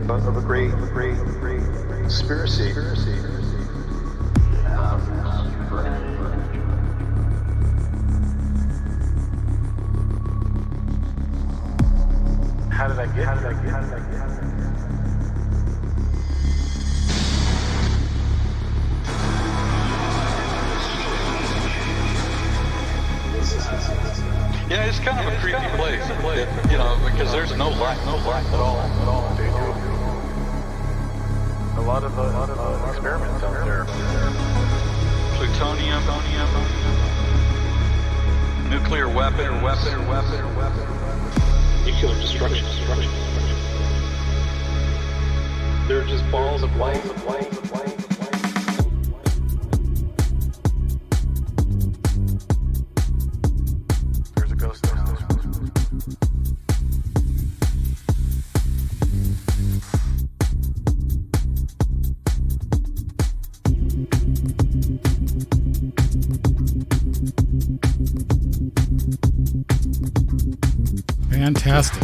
of a great conspiracy. How did I get? Yeah, it's kind of a creepy place, you know, because there's no light at all. A lot of experiments out there. Plutonium, nuclear weapon. Nuclear destruction. They're just balls of light. There's a ghost now. Fantastic.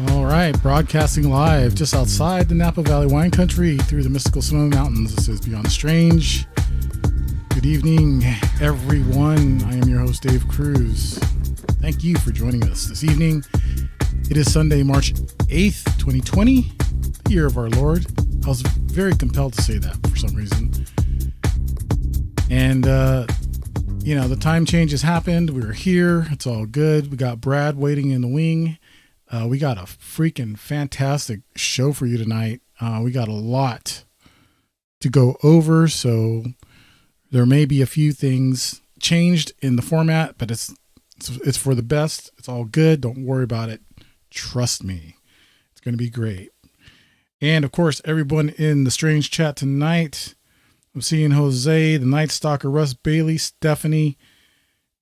All right, broadcasting live just outside the Napa Valley wine country through the mystical Sonoma Mountains. This is Beyond the Strange. Good evening, everyone. I am your host, Dave Cruz. Thank you for joining us this evening. It is Sunday, March 8th, 2020, the year of our Lord. I was very compelled to say that for some reason. And, the time change has happened. We're here. It's all good. We got Brad waiting in the wing. We got a freaking fantastic show for you tonight. We got a lot to go over. So there may be a few things changed in the format, but it's for the best. It's all good. Don't worry about it. Trust me. It's going to be great. And of course, everyone in the Strange chat tonight. I'm seeing Jose, the Night Stalker, Russ Bailey, Stephanie,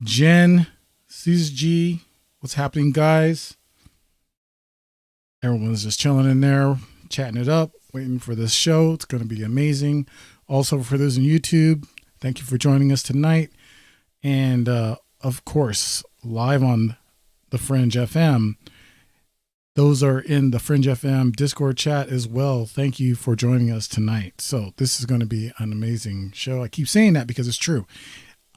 Jen, C's G. What's happening, guys? Everyone's just chilling in there, chatting it up, waiting for this show. It's going to be amazing. Also, for those on YouTube, thank you for joining us tonight. And, of course, live on the Fringe FM. Those are in the Fringe FM Discord chat as well. Thank you for joining us tonight. So this is going to be an amazing show. I keep saying that because it's true.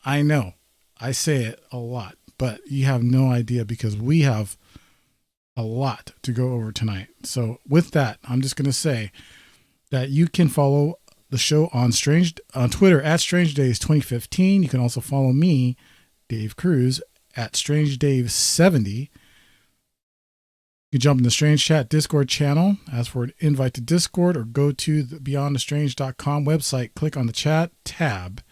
I know I say it a lot, but you have no idea because we have a lot to go over tonight. So with that, I'm just going to say that you can follow the show on Twitter at Strange Days 2015. You can also follow me, Dave Cruz, at Strange Dave 70. You can jump in the Strange Chat Discord channel, ask for an invite to Discord, or go to the beyondthestrange.com website, click on the chat tab.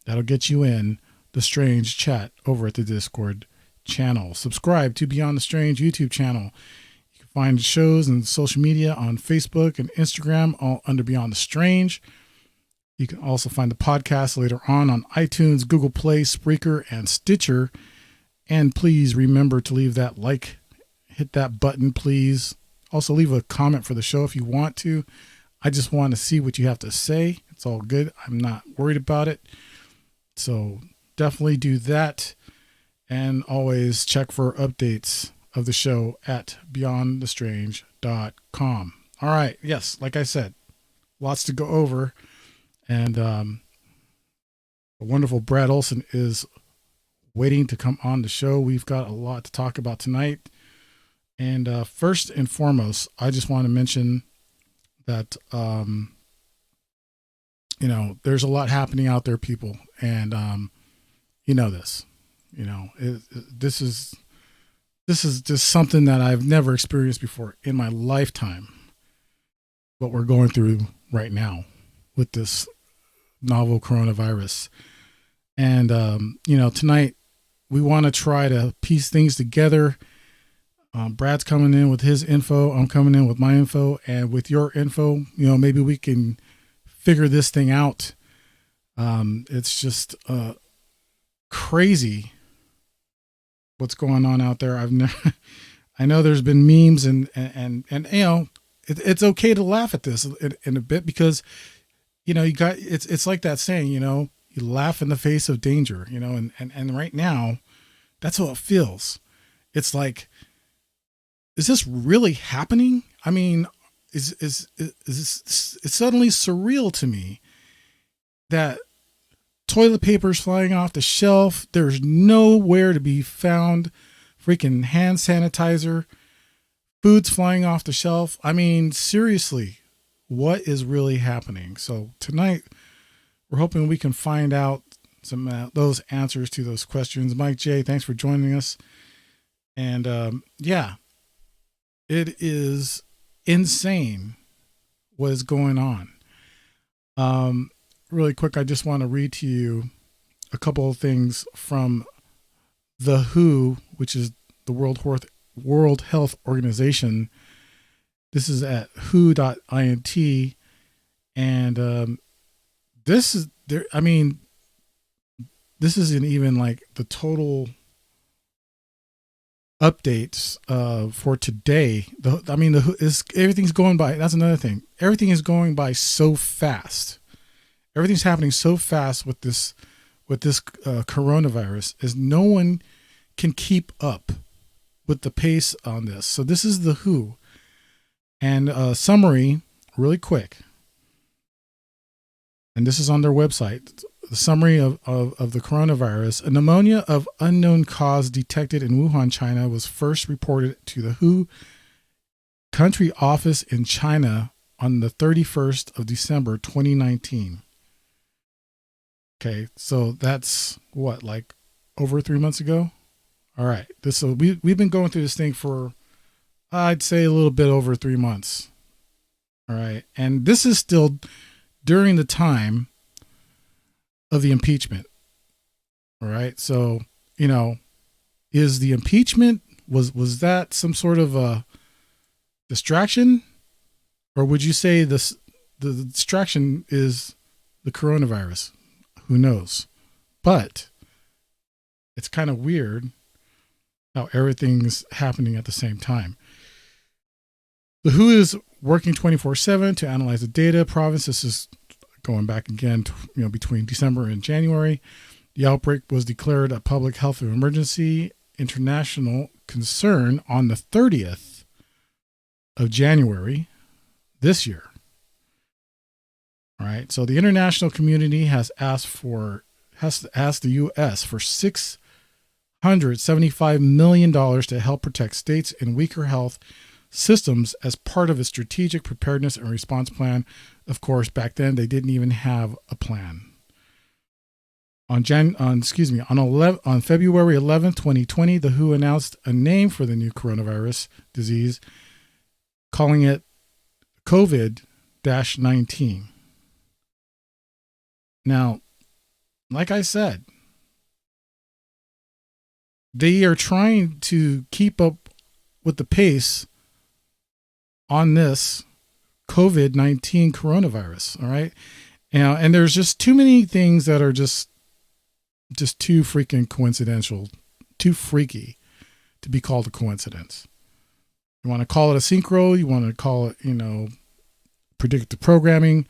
That'll get you in the Strange Chat over at the Discord channel. Subscribe to Beyond the Strange YouTube channel. You can find shows and social media on Facebook and Instagram, all under Beyond the Strange. You can also find the podcast later on iTunes, Google Play, Spreaker, and Stitcher. And please remember to leave that like. Hit that button, please. Also, leave a comment for the show if you want to. I just want to see what you have to say. It's all good. I'm not worried about it. So definitely do that. And always check for updates of the show at beyondthestrange.com. All right. Yes, like I said, lots to go over. And the wonderful Brad Olsen is waiting to come on the show. We've got a lot to talk about tonight. And first and foremost, I just want to mention that, there's a lot happening out there, people. And this. This is just something that I've never experienced before in my lifetime. What we're going through right now with this novel coronavirus. And, tonight we want to try to piece things together. Brad's coming in with his info. I'm coming in with my info, and with your info, maybe we can figure this thing out. It's just crazy what's going on out there. I know there's been memes and it's okay to laugh at this in a bit because, you got, it's like that saying, You laugh in the face of danger, you know, and right now, that's how it feels. It's like, is this really happening? I mean, is this, it's suddenly surreal to me that toilet paper's flying off the shelf. There's nowhere to be found. Freaking hand sanitizer. Food's flying off the shelf. I mean, seriously, what is really happening? So tonight, we're hoping we can find out some those answers to those questions. Mike J, thanks for joining us. And yeah, it is insane what is going on. Really quick, I just want to read to you a couple of things from the WHO, which is the World Health Organization. This is at who.int. And this is there. I mean, this isn't even like the total updates for today. Everything's going by. That's another thing. Everything is going by so fast. Everything's happening so fast with this coronavirus, as no one can keep up with the pace on this. So this is the WHO, and a summary, really quick. And this is on their website. The summary of the coronavirus: a pneumonia of unknown cause detected in Wuhan, China, was first reported to the WHO country office in China on the 31st of December, 2019. Okay, so that's what, like over 3 months ago? All right. We've been going through this thing for, I'd say, a little bit over 3 months. All right. And this is still during the time of the impeachment. All right. So, you know, is the impeachment, was that some sort of a distraction? Or would you say the distraction is the coronavirus? Who knows? But it's kind of weird how everything's happening at the same time. The WHO is working 24/7 to analyze the data. Province, this is going back again to, you know, between December and January. The outbreak was declared a public health emergency, international concern, on the 30th of January this year. All right. So the international community has asked the U.S. for $675 million to help protect states in weaker health systems as part of a strategic preparedness and response plan. Of course, back then they didn't even have a plan. On February 11th, 2020, the WHO announced a name for the new coronavirus disease, calling it COVID-19. Now, like I said, they are trying to keep up with the pace on this COVID-19 coronavirus. All right. And there's just too many things that are just too freaking coincidental, too freaky to be called a coincidence. You want to call it a synchro, you want to call it, you know, predictive programming,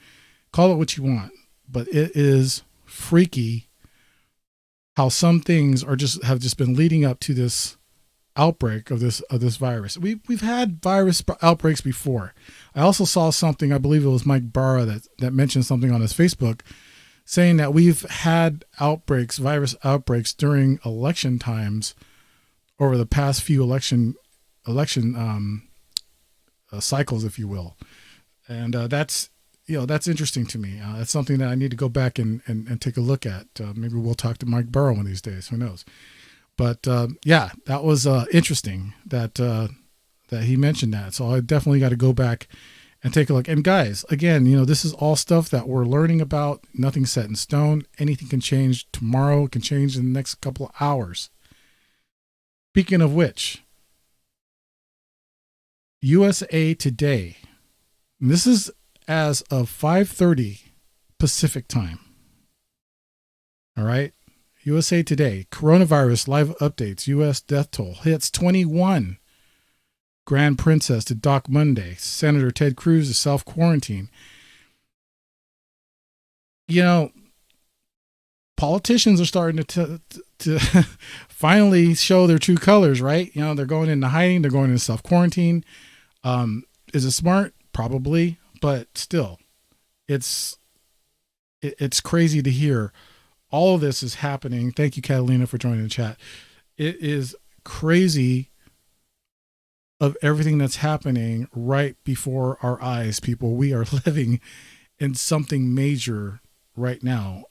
call it what you want. But it is freaky how some things have just been leading up to this outbreak of this virus. We've had virus outbreaks before. I also saw something, I believe it was Mike Barra that mentioned something on his Facebook, saying that we've had virus outbreaks during election times over the past few election cycles, if you will. And that's interesting to me. That's something that I need to go back and take a look at. Maybe we'll talk to Mike Burrow one of these days. Who knows? But yeah, that was interesting that he mentioned that. So I definitely got to go back and take a look. And guys, again, you know, this is all stuff that we're learning about. Nothing's set in stone. Anything can change tomorrow. It can change in the next couple of hours. Speaking of which, USA Today. And this is as of 5:30 Pacific time. All right. USA Today, coronavirus live updates. U.S. death toll hits 21. Grand Princess to dock Monday. Senator Ted Cruz to self-quarantine. You know, politicians are starting to finally show their true colors, right? You know, they're going into hiding, they're going into self-quarantine. Is it smart? Probably, but still, it's crazy to hear all of this is happening. Thank you, Catalina, for joining the chat. It is crazy of everything that's happening right before our eyes, people. We are living in something major right now.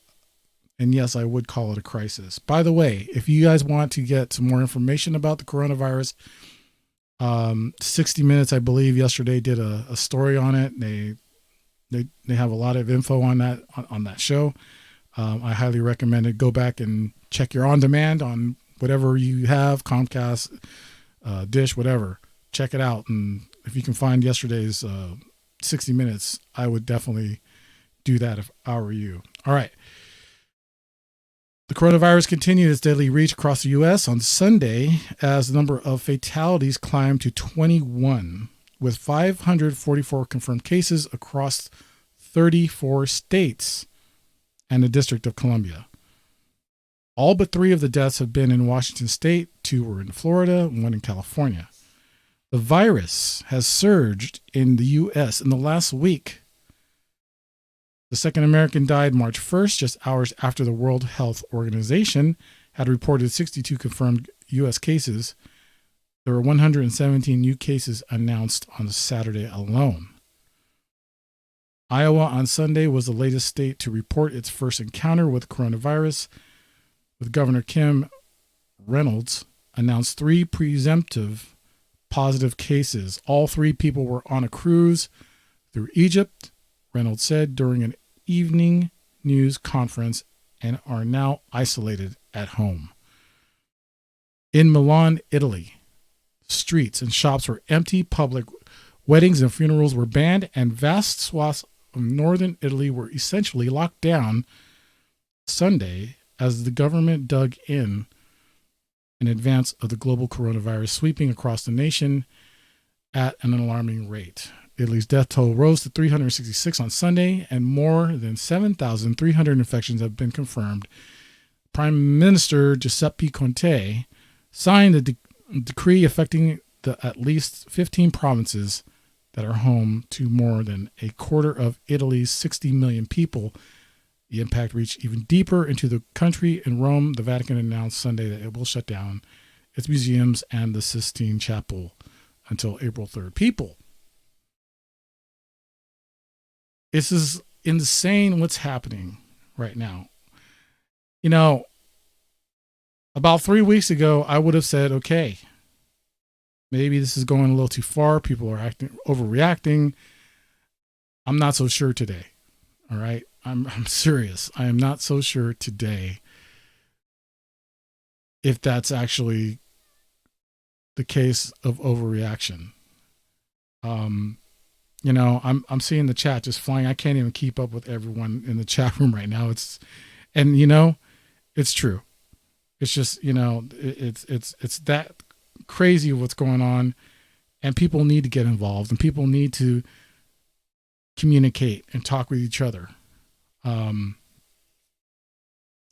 And yes, I would call it a crisis. By the way, if you guys want to get some more information about the coronavirus, 60 Minutes, I believe, yesterday did a story on it. They have a lot of info on that show. I highly recommend it. Go back and check your on demand on whatever you have, Comcast, Dish, whatever. Check it out. And if you can find yesterday's 60 Minutes, I would definitely do that if I were you. All right. The coronavirus continued its deadly reach across the U.S. on Sunday as the number of fatalities climbed to 21, with 544 confirmed cases across 34 states and the District of Columbia. All but 3 of the deaths have been in Washington state, 2 were in Florida, 1 in California. The virus has surged in the U.S. in the last week. The second American died March 1st, just hours after the World Health Organization had reported 62 confirmed U.S. cases. There were 117 new cases announced on Saturday alone. Iowa on Sunday was the latest state to report its first encounter with coronavirus, with Governor Kim Reynolds announced 3 presumptive positive cases. All 3 people were on a cruise through Egypt, Reynolds said during an evening news conference, and are now isolated at home. In Milan, Italy, streets and shops were empty, public weddings and funerals were banned, and vast swaths of northern Italy were essentially locked down Sunday as the government dug in advance of the global coronavirus sweeping across the nation at an alarming rate. Italy's death toll rose to 366 on Sunday, and more than 7,300 infections have been confirmed. Prime Minister Giuseppe Conte signed the decree affecting the at least 15 provinces that are home to more than a quarter of Italy's 60 million people. The impact reached even deeper into the country. In Rome, the Vatican announced Sunday that it will shut down its museums and the Sistine Chapel until April 3rd. People, this is insane what's happening right now. You know, about 3 weeks ago, I would have said, okay, maybe this is going a little too far. People are overreacting. I'm not so sure today. All right. I'm serious. I am not so sure today if that's actually the case of overreaction. You know, I'm seeing the chat just flying. I can't even keep up with everyone in the chat room right now. It's true. It's just, you know, it's that crazy what's going on, and people need to get involved, and people need to communicate and talk with each other.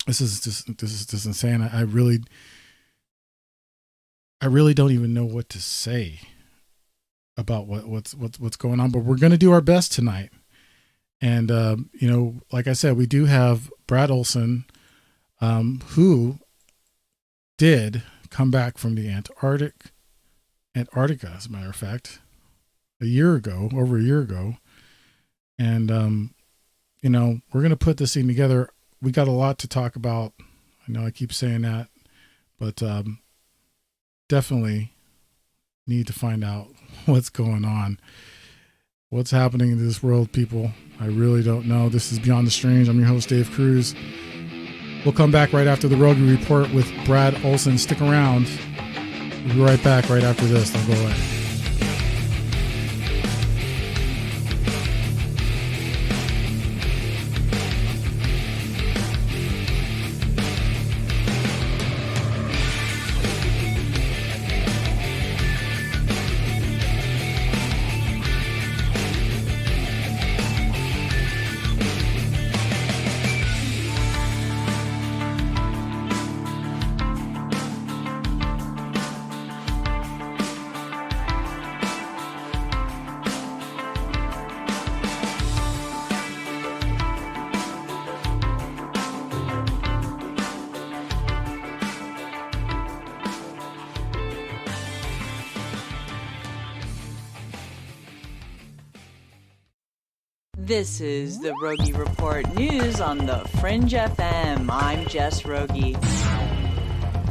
This is just insane. I really don't even know what to say about what's going on, but we're going to do our best tonight. And, you know, like I said, we do have Brad Olsen, who did come back from the Antarctica, as a matter of fact, over a year ago. And, you know, we're going to put this thing together. We got a lot to talk about. I know I keep saying that, but definitely need to find out what's going on. What's happening in this world, people? I really don't know. This is Beyond the Strange. I'm your host, Dave Cruz. We'll come back right after the Rogan Report with Brad Olsen. Stick around. We'll be right back right after this. Don't go away. This is the Rogie Report News on the Fringe FM. I'm Jess Rogie.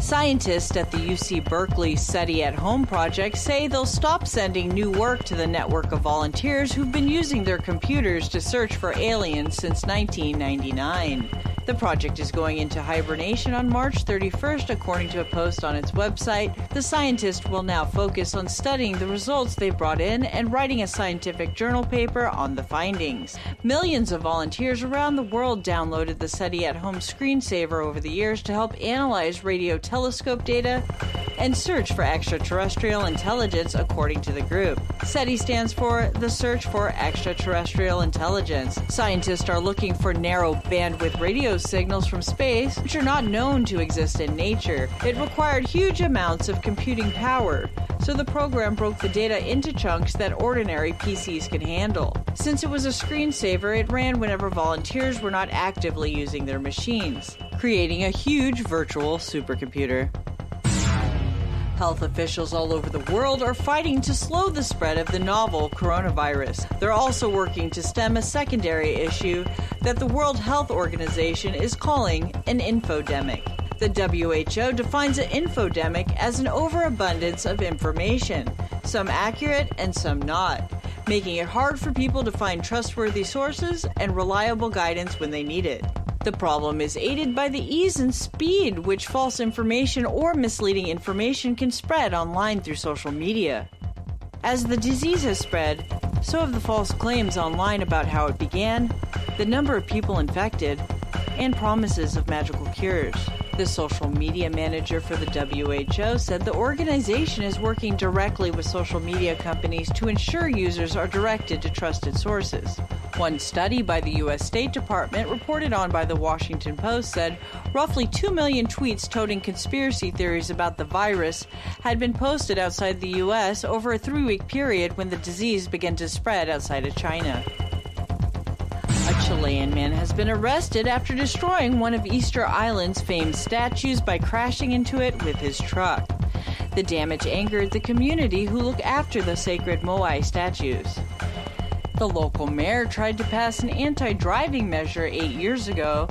Scientists at the UC Berkeley SETI at Home project say they'll stop sending new work to the network of volunteers who've been using their computers to search for aliens since 1999. The project is going into hibernation on March 31st, according to a post on its website. The scientists will now focus on studying the results they brought in and writing a scientific journal paper on the findings. Millions of volunteers around the world downloaded the SETI at Home screensaver over the years to help analyze radio telescope data and search for extraterrestrial intelligence, according to the group. SETI stands for the Search for Extraterrestrial Intelligence. Scientists are looking for narrow bandwidth radio signals from space, which are not known to exist in nature. It required huge amounts of computing power, so the program broke the data into chunks that ordinary PCs can handle. Since it was a screensaver, it ran whenever volunteers were not actively using their machines, creating a huge virtual supercomputer. Health officials all over the world are fighting to slow the spread of the novel coronavirus. They're also working to stem a secondary issue that the World Health Organization is calling an infodemic. The WHO defines an infodemic as an overabundance of information, some accurate and some not, making it hard for people to find trustworthy sources and reliable guidance when they need it. The problem is aided by the ease and speed which false information or misleading information can spread online through social media. As the disease has spread, so have the false claims online about how it began, the number of people infected, and promises of magical cures. The social media manager for the WHO said the organization is working directly with social media companies to ensure users are directed to trusted sources. One study by the U.S. State Department, reported on by the Washington Post, said roughly 2 million tweets toting conspiracy theories about the virus had been posted outside the U.S. over a 3-week period when the disease began to spread outside of China. A Chilean man has been arrested after destroying one of Easter Island's famed statues by crashing into it with his truck. The damage angered the community who look after the sacred Moai statues. The local mayor tried to pass an anti-driving measure 8 years ago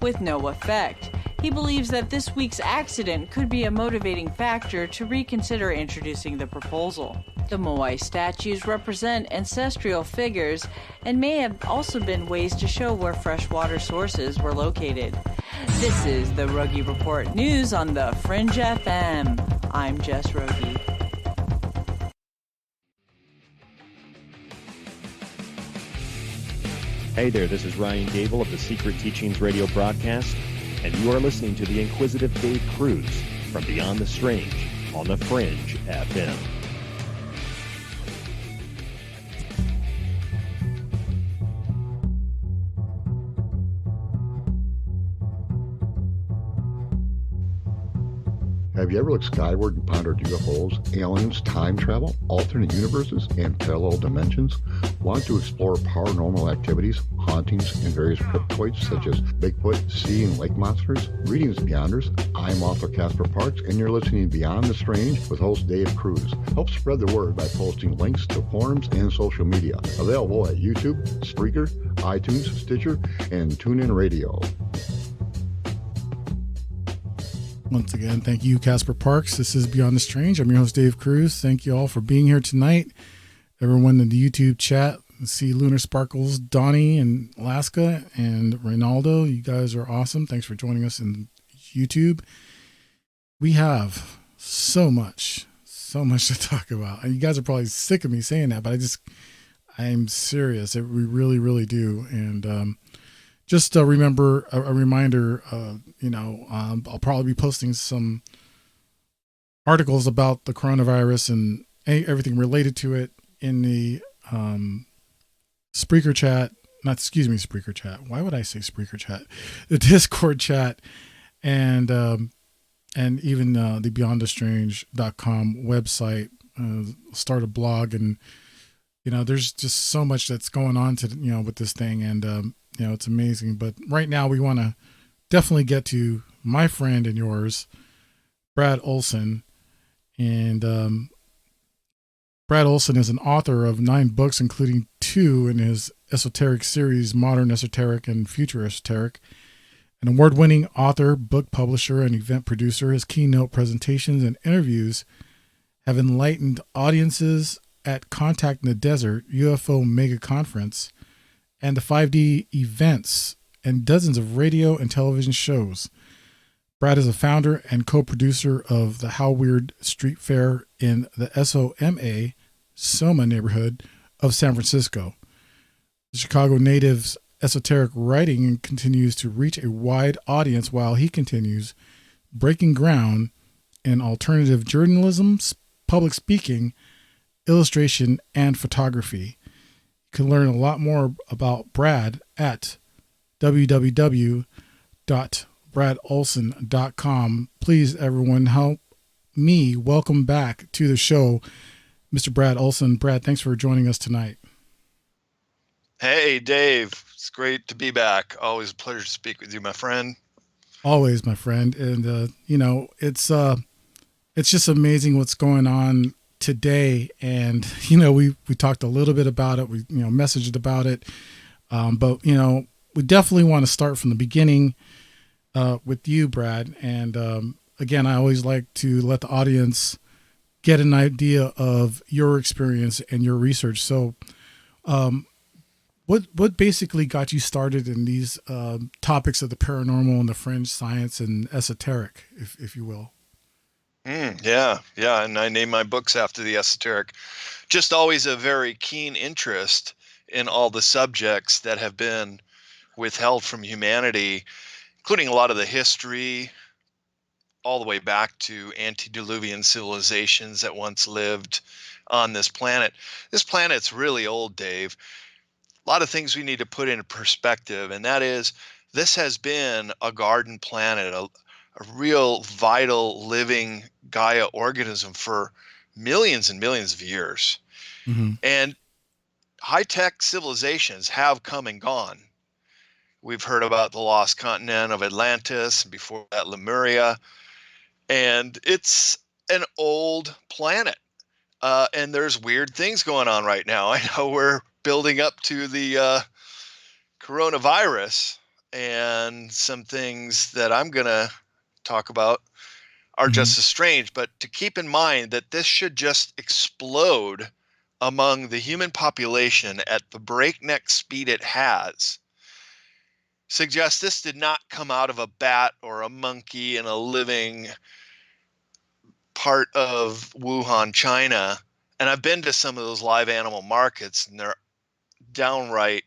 with no effect. He believes that this week's accident could be a motivating factor to reconsider introducing the proposal. The Moai statues represent ancestral figures and may have also been ways to show where freshwater sources were located. This is the Rogie Report News on the Fringe FM. I'm Jess Rogie. Hey there, this is Ryan Gable of the Secret Teachings radio broadcast, and you are listening to the inquisitive Dave Cruz from Beyond the Strange on the Fringe FM. Have you ever looked skyward and pondered UFOs, aliens, time travel, alternate universes, and parallel dimensions? Want to explore paranormal activities, hauntings, and various cryptoids such as Bigfoot, sea and lake monsters? Greetings, Beyonders. I'm author Casper Parks, and you're listening to Beyond the Strange with host Dave Cruz. Help spread the word by posting links to forums and social media. Available at YouTube, Spreaker, iTunes, Stitcher, and TuneIn Radio. Once again, thank you, Casper Parks. This is Beyond the Strange. I'm your host, Dave Cruz. Thank you all for being here tonight. Everyone in the YouTube chat, see Lunar Sparkles, Donnie in Alaska, and Ronaldo. You guys are awesome. Thanks for joining us in YouTube. We have so much to talk about. And you guys are probably sick of me saying that, but I'm serious. We really, really do. And just remember a reminder, I'll probably be posting some articles about the coronavirus and everything related to it in the Spreaker chat. Spreaker chat. Why would I say Spreaker chat? The Discord chat and even the BeyondTheStrange.com website. Start a blog, and there's just so much that's going on with this thing, and it's amazing. But right now we want to definitely get to my friend and yours, Brad Olsen. And Brad Olsen is an author of 9 books, including 2 in his Esoteric Series, Modern Esoteric and Future Esoteric. An award-winning author, book publisher, and event producer, his keynote presentations and interviews have enlightened audiences at Contact in the Desert, UFO Mega Conference, and the 5D events, and dozens of radio and television shows. Brad is a founder and co-producer of the Weird Street Faire in the SOMA neighborhood of San Francisco. The Chicago native's esoteric writing continues to reach a wide audience while he continues breaking ground in alternative journalism, public speaking, illustration, and photography. You can learn a lot more about Brad at www.bradolsen.com. Please, everyone, help me welcome back to the show Mr. Brad Olsen. Brad, thanks for joining us tonight. Hey, Dave. It's great to be back. Always a pleasure to speak with you, my friend. Always, my friend. And, it's just amazing what's going on today. And, we talked a little bit about it. We, messaged about it. But, we definitely want to start from the beginning with you, Brad. And, again, I always like to let the audience get an idea of your experience and your research. So, what basically got you started in these topics of the paranormal and the fringe science and esoteric, if you will? Yeah. And I named my books after the esoteric. Just always a very keen interest in all the subjects that have been withheld from humanity, including a lot of the history, all the way back to antediluvian civilizations that once lived on this planet. This planet's really old, Dave. A lot of things we need to put into perspective, and that is this has been a garden planet, a real vital living Gaia organism for millions and millions of years. Mm-hmm. And high-tech civilizations have come and gone. We've heard about the lost continent of Atlantis, and before that Lemuria, and it's an old planet. And there's weird things going on right now. I know we're building up to the coronavirus, and some things that I'm going to talk about are just as strange. But to keep in mind that this should just explode among the human population at the breakneck speed it has suggests this did not come out of a bat or a monkey in a living part of Wuhan, China. And I've been to some of those live animal markets, and they're downright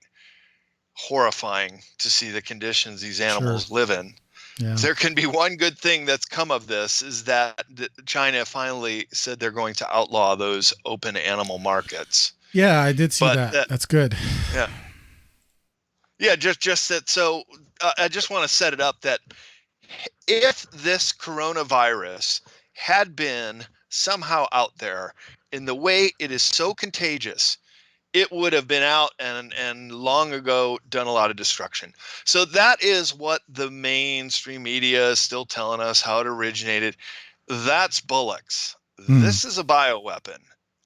horrifying to see the conditions these animals live in. Yeah. There can be one good thing that's come of this, is that China finally said they're going to outlaw those open animal markets. Yeah, I did see that. That's good. Yeah, just that. So I just want to set it up that if this coronavirus had been somehow out there in the way it is so contagious, it would have been out and long ago done a lot of destruction. So that is what the mainstream media is still telling us, how it originated. That's bullocks. This is a bioweapon,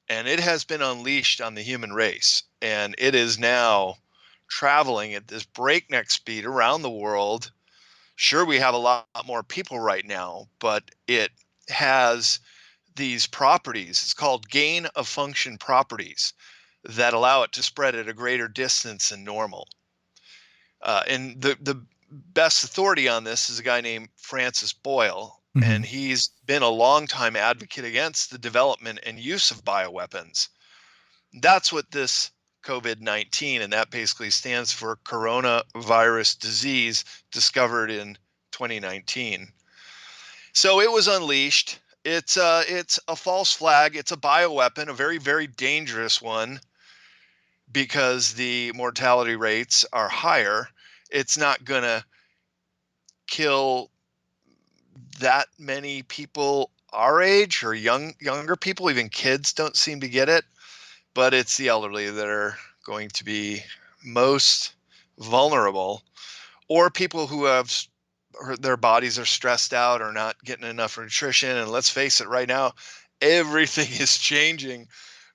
and it has been unleashed on the human race, and it is now traveling at this breakneck speed around the world. Sure, we have a lot more people right now, but it has these properties. It's called gain of function properties that allow it to spread at a greater distance than normal. And the best authority on this is a guy named Francis Boyle, and he's been a longtime advocate against the development and use of bioweapons. That's what this COVID-19, and that basically stands for coronavirus disease, discovered in 2019. So it was unleashed. It's a false flag. It's a bioweapon, a very, very dangerous one, because the mortality rates are higher. It's not going to kill that many people our age or younger people. Even kids don't seem to get it, but it's the elderly that are going to be most vulnerable, or people who have their bodies are stressed out or not getting enough nutrition. And let's face it, right now, everything is changing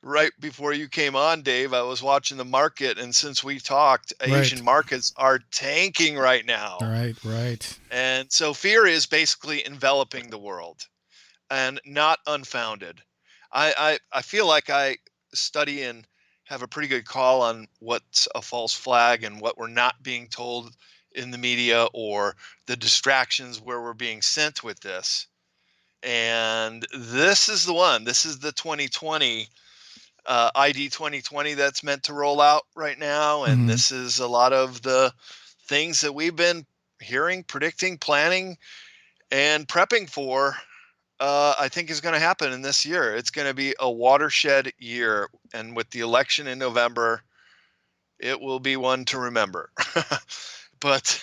right before you came on, Dave, I was watching the market, and since we talked, Right. Asian markets are tanking right now. Right. And so fear is basically enveloping the world, and not unfounded. I feel like I study and have a pretty good call on what's a false flag and what we're not being told in the media, or the distractions where we're being sent with this. And this is the one. This is the 2020 ID 2020 that's meant to roll out right now. And Mhm. this is a lot of the things that we've been hearing, predicting, planning, and prepping for. I think is going to happen in this year. It's going to be a watershed year. And with the election in November, it will be one to remember. But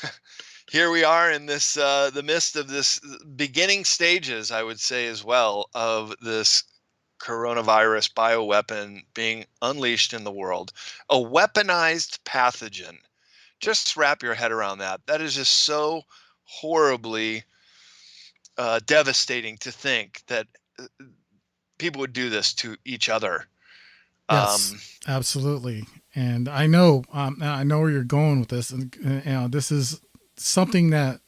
here we are in this, the midst of this beginning stages, I would say as well, of this coronavirus bioweapon being unleashed in the world, a weaponized pathogen. Just wrap your head around that. That is just so horribly devastating to think that people would do this to each other. Yes, absolutely. And I know where you're going with this, and this is something that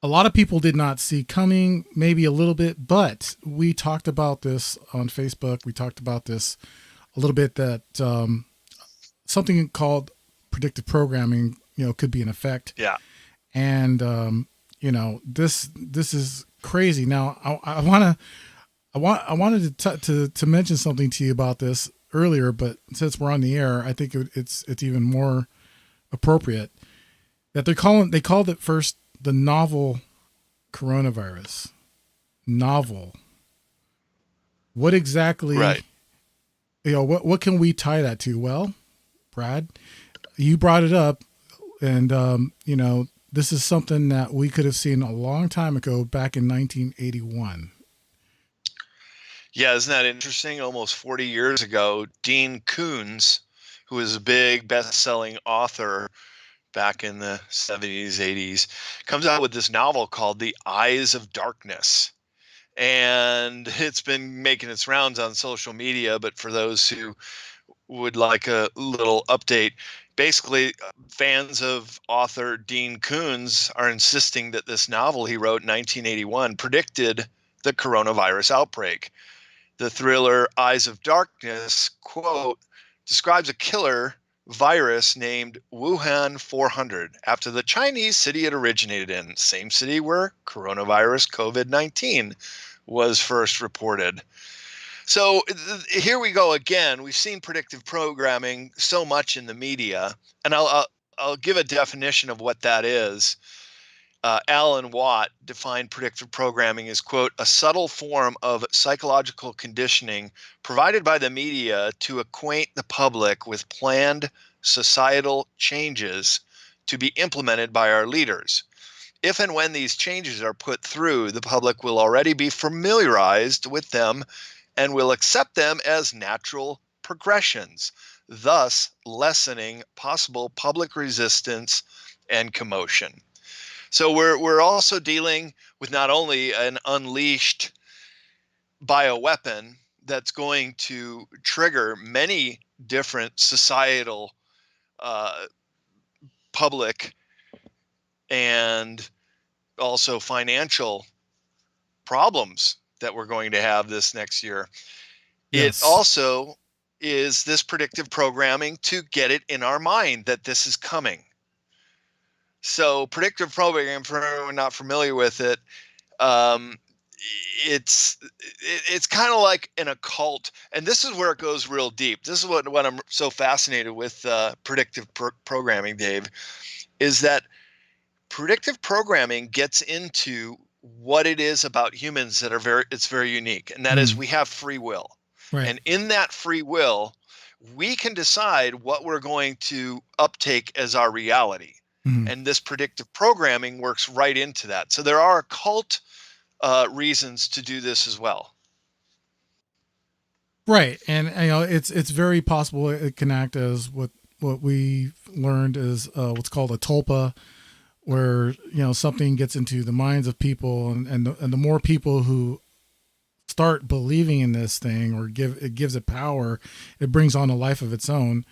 a lot of people did not see coming, maybe a little bit, but we talked about this on Facebook. We talked about this a little bit, that something called predictive programming, could be in effect. Yeah. And this is crazy. Now, I wanted to mention something to you about this earlier, but since we're on the air, I think it's even more appropriate that they called it first the novel coronavirus. Novel. What exactly? Right. What can we tie that to? Well, Brad, you brought it up, and this is something that we could have seen a long time ago, back in 1981. Yeah, isn't that interesting? Almost 40 years ago, Dean Koontz, who was a big best-selling author back in the 70s, 80s, comes out with this novel called The Eyes of Darkness. And it's been making its rounds on social media, but for those who would like a little update, basically fans of author Dean Koontz are insisting that this novel he wrote in 1981 predicted the coronavirus outbreak. The thriller Eyes of Darkness, quote, describes a killer virus named Wuhan 400 after the Chinese city it originated in, same city where coronavirus COVID-19 was first reported. So here we go again. We've seen predictive programming so much in the media, and I'll give a definition of what that is. Alan Watt defined predictive programming as, quote, a subtle form of psychological conditioning provided by the media to acquaint the public with planned societal changes to be implemented by our leaders. If and when these changes are put through, the public will already be familiarized with them and will accept them as natural progressions, thus lessening possible public resistance and commotion. So we're also dealing with not only an unleashed bioweapon that's going to trigger many different societal, public, and also financial problems that we're going to have this next year. It Yes. also is this predictive programming to get it in our mind that this is coming. So predictive programming, for anyone not familiar with it, um, it's kind of like an occult, and this is where it goes real deep. This is what I'm so fascinated with predictive programming, Dave, is that predictive programming gets into what it is about humans that it's very unique, and that is we have free will. Right. And in that free will, we can decide what we're going to uptake as our reality. And this predictive programming works right into that. So there are occult reasons to do this as well. Right, and it's very possible it can act as what we've learned is what's called a tulpa, where something gets into the minds of people, and the more people who start believing in this thing, or it gives it power, it brings on a life of its own.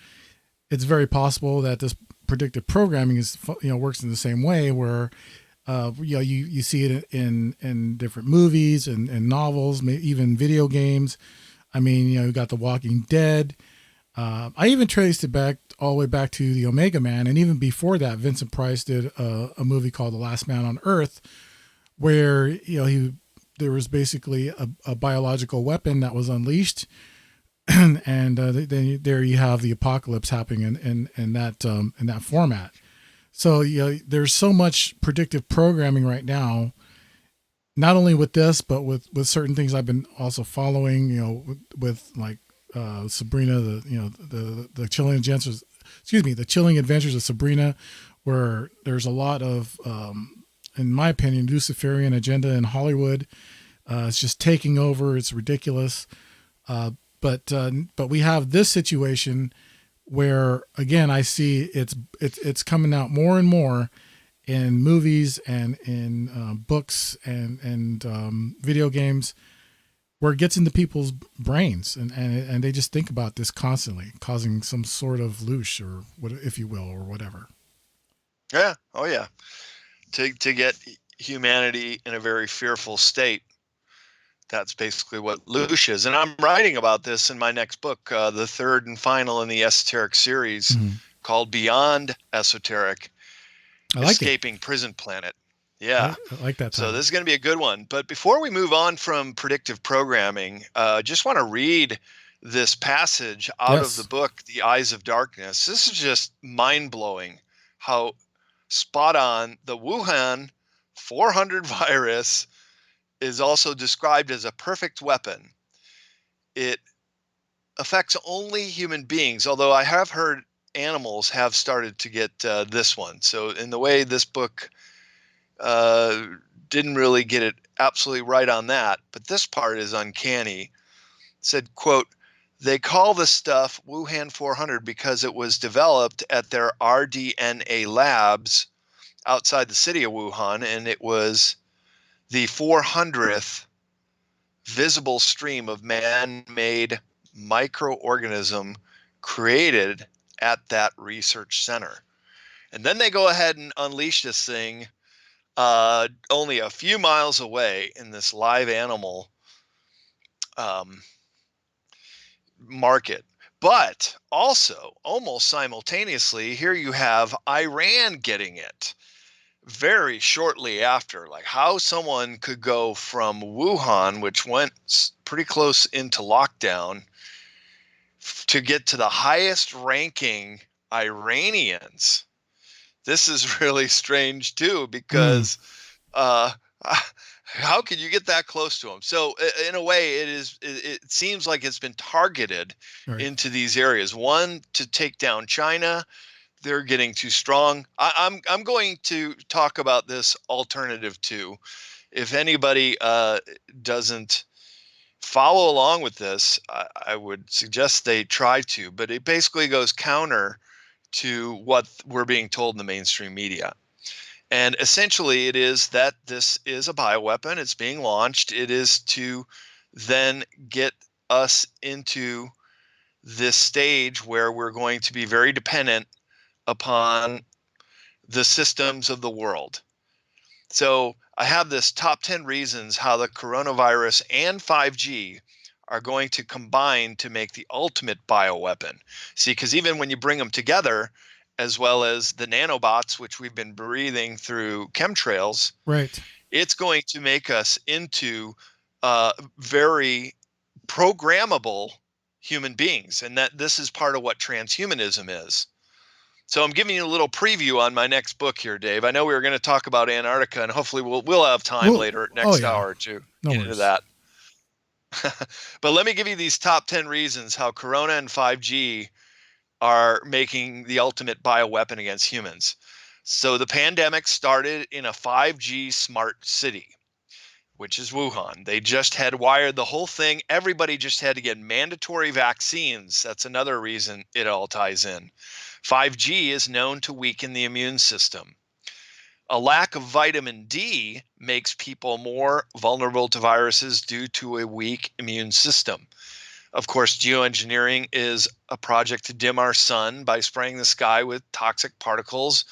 It's very possible that this predictive programming is, works in the same way, where you see it in different movies and novels, maybe even video games. I mean, you got The Walking Dead. I even traced it back all the way back to the Omega Man, and even before that, Vincent Price did a movie called The Last Man on Earth, where there was basically a biological weapon that was unleashed, and then there you have the apocalypse happening in that format. So there's so much predictive programming right now, not only with this, but with certain things I've been also following. With like Sabrina, the Chilling Adventures. The Chilling Adventures of Sabrina, where there's a lot of, in my opinion, Luciferian agenda in Hollywood. It's just taking over. It's ridiculous. But we have this situation where, again, I see it's coming out more and more in movies and in books and video games, where it gets into people's brains and they just think about this constantly, causing some sort of loosh, or what, if you will, or whatever. Yeah. Oh yeah. To get humanity in a very fearful state. That's basically what loosh is. And I'm writing about this in my next book, the third and final in the Esoteric Series, called Beyond Esoteric, Escaping Prison Planet. Yeah. I like that title. So this is going to be a good one. But before we move on from predictive programming, just want to read this passage out of the book, The Eyes of Darkness. This is just mind-blowing how spot on the Wuhan 400 virus is also described as a perfect weapon. It affects only human beings, although I have heard animals have started to get this one. So in the way this book didn't really get it absolutely right on that, but this part is uncanny. It said, quote, "They call the stuff Wuhan 400 because it was developed at their rDNA labs outside the city of Wuhan, and it was the 400th visible stream of man-made microorganism created at that research center." And then they go ahead and unleash this thing only a few miles away in this live animal market. But also, almost simultaneously, here you have Iran getting it very shortly after. Like, how someone could go from Wuhan, which went pretty close into lockdown, to get to the highest ranking Iranians. This is really strange too, because how can you get that close to them? So in a way, it seems like it's been targeted into these areas. One, to take down China. They're getting too strong. I'm going to talk about this alternative too. If anybody doesn't follow along with this, I would suggest they try to. But it basically goes counter to what we're being told in the mainstream media. And essentially, it is that this is a bioweapon. It's being launched. It is to then get us into this stage where we're going to be very dependent upon the systems of the world. So I have this top 10 reasons how the coronavirus and 5G are going to combine to make the ultimate bioweapon. See, because even when you bring them together, as well as the nanobots, which we've been breathing through chemtrails, it's going to make us into very programmable human beings. And that this is part of what transhumanism is. So I'm giving you a little preview on my next book here, Dave. I know we were going to talk about Antarctica, and hopefully we'll have time later next hour to get into that. But let me give you these top 10 reasons how Corona and 5G are making the ultimate bioweapon against humans. So the pandemic started in a 5G smart city, which is Wuhan. They just had wired the whole thing. Everybody just had to get mandatory vaccines. That's another reason it all ties in. 5G is known to weaken the immune system. A lack of vitamin D makes people more vulnerable to viruses due to a weak immune system. Of course, geoengineering is a project to dim our sun by spraying the sky with toxic particles.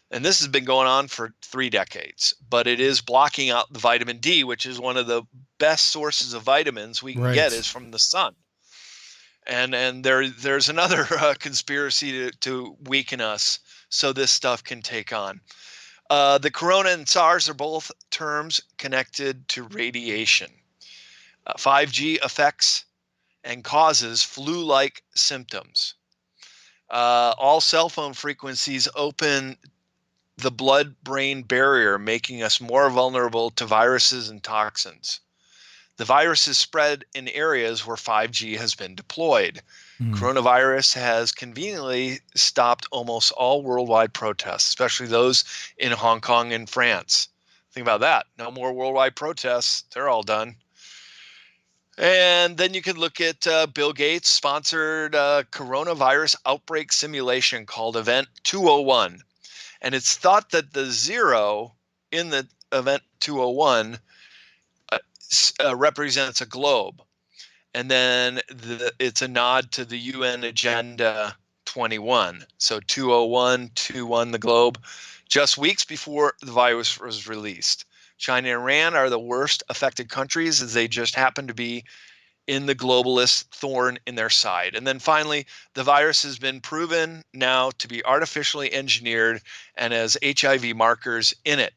And this has been going on for 3 decades, but it is blocking out the vitamin D, which is one of the best sources of vitamins we can get Right. is from the sun. And there's another conspiracy to weaken us so this stuff can take on. The corona and SARS are both terms connected to radiation. 5G affects and causes flu-like symptoms. All cell phone frequencies open the blood-brain barrier, making us more vulnerable to viruses and toxins. The viruses spread in areas where 5G has been deployed. Mm. Coronavirus has conveniently stopped almost all worldwide protests, especially those in Hong Kong and France. Think about that. No more worldwide protests. They're all done. And then you can look at Bill Gates sponsored coronavirus outbreak simulation called Event 201. And it's thought that the zero in the Event 201 represents a globe. And then it's a nod to the UN Agenda 21. So 201, 21, the globe, just weeks before the virus was released. China and Iran are the worst affected countries as they just happen to be in the globalist thorn in their side. And then finally, the virus has been proven now to be artificially engineered and has HIV markers in it.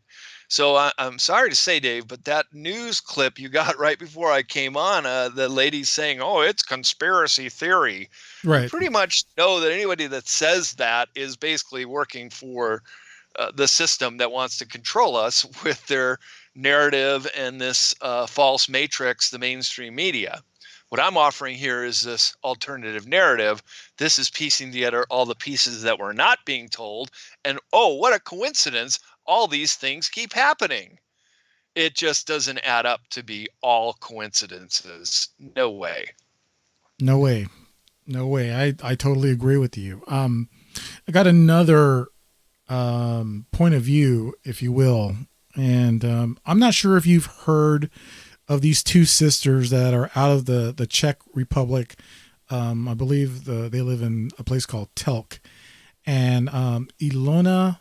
So I'm sorry to say, Dave, but that news clip you got right before I came on, the lady saying, oh, it's conspiracy theory. We Right. pretty much know that anybody that says that is basically working for the system that wants to control us with their narrative and this false matrix, the mainstream media. What I'm offering here is this alternative narrative. This is piecing together all the pieces that were not being told. And oh, what a coincidence. All these things keep happening. It just doesn't add up to be all coincidences. No way. No way. No way. I totally agree with you. I got another point of view, if you will. And I'm not sure if you've heard of these two sisters that are out of the Czech Republic. I believe they live in a place called Telk. And Ilona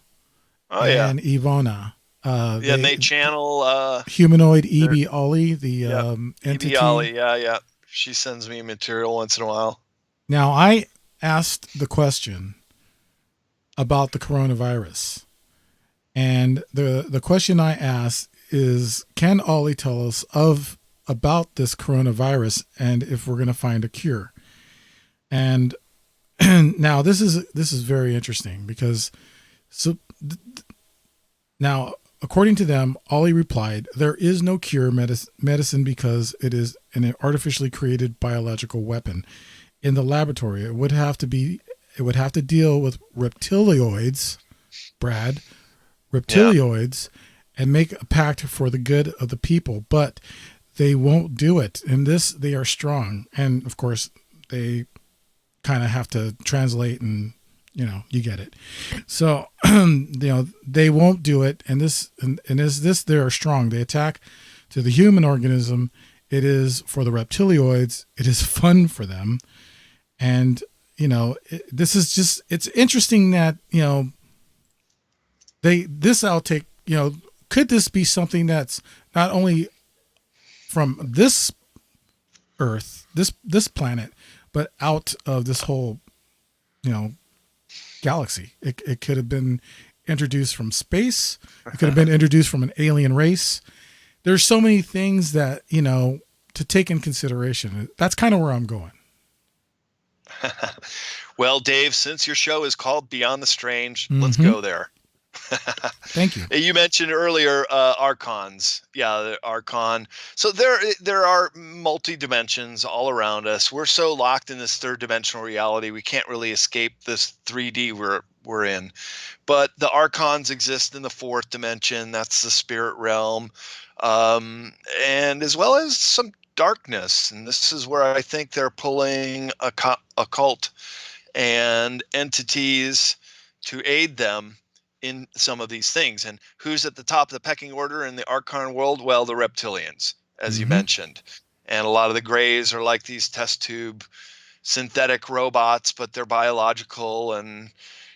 and Ivona. And they channel humanoid E.B.E, the entity. E.B.E, yeah. She sends me material once in a while. Now, I asked the question about the coronavirus. And the question I asked is, can Ollie tell us about this coronavirus and if we're going to find a cure? And now this is very interesting because now, according to them, Ollie replied, there is no cure medicine because it is an artificially created biological weapon. In the laboratory, it would have to deal with reptilioids, Brad, and make a pact for the good of the people, but they won't do it. In this, they are strong. And of course, they kind of have to translate and, you get it. So, they won't do it. And they are strong. They attack to the human organism. It is for the reptilioids. It is fun for them. And, this is just, it's interesting that, this outtake, could this be something that's not only from this Earth, this planet, but out of this whole, galaxy? It could have been introduced from space. It could have been introduced from an alien race. There's so many things that, to take in consideration. That's kind of where I'm going. Well, Dave, since your show is called Beyond the Strange, let's go there. Thank you. You mentioned earlier archons. Yeah, the archon. So there are multi dimensions all around us. We're so locked in this third dimensional reality, we can't really escape this 3D we're in. But the archons exist in the fourth dimension. That's the spirit realm, and as well as some darkness. And this is where I think they're pulling occult and entities to aid them in some of these things. And who's at the top of the pecking order in the Archon world? Well, the reptilians, as you mentioned. And a lot of the grays are like these test tube synthetic robots, but they're biological and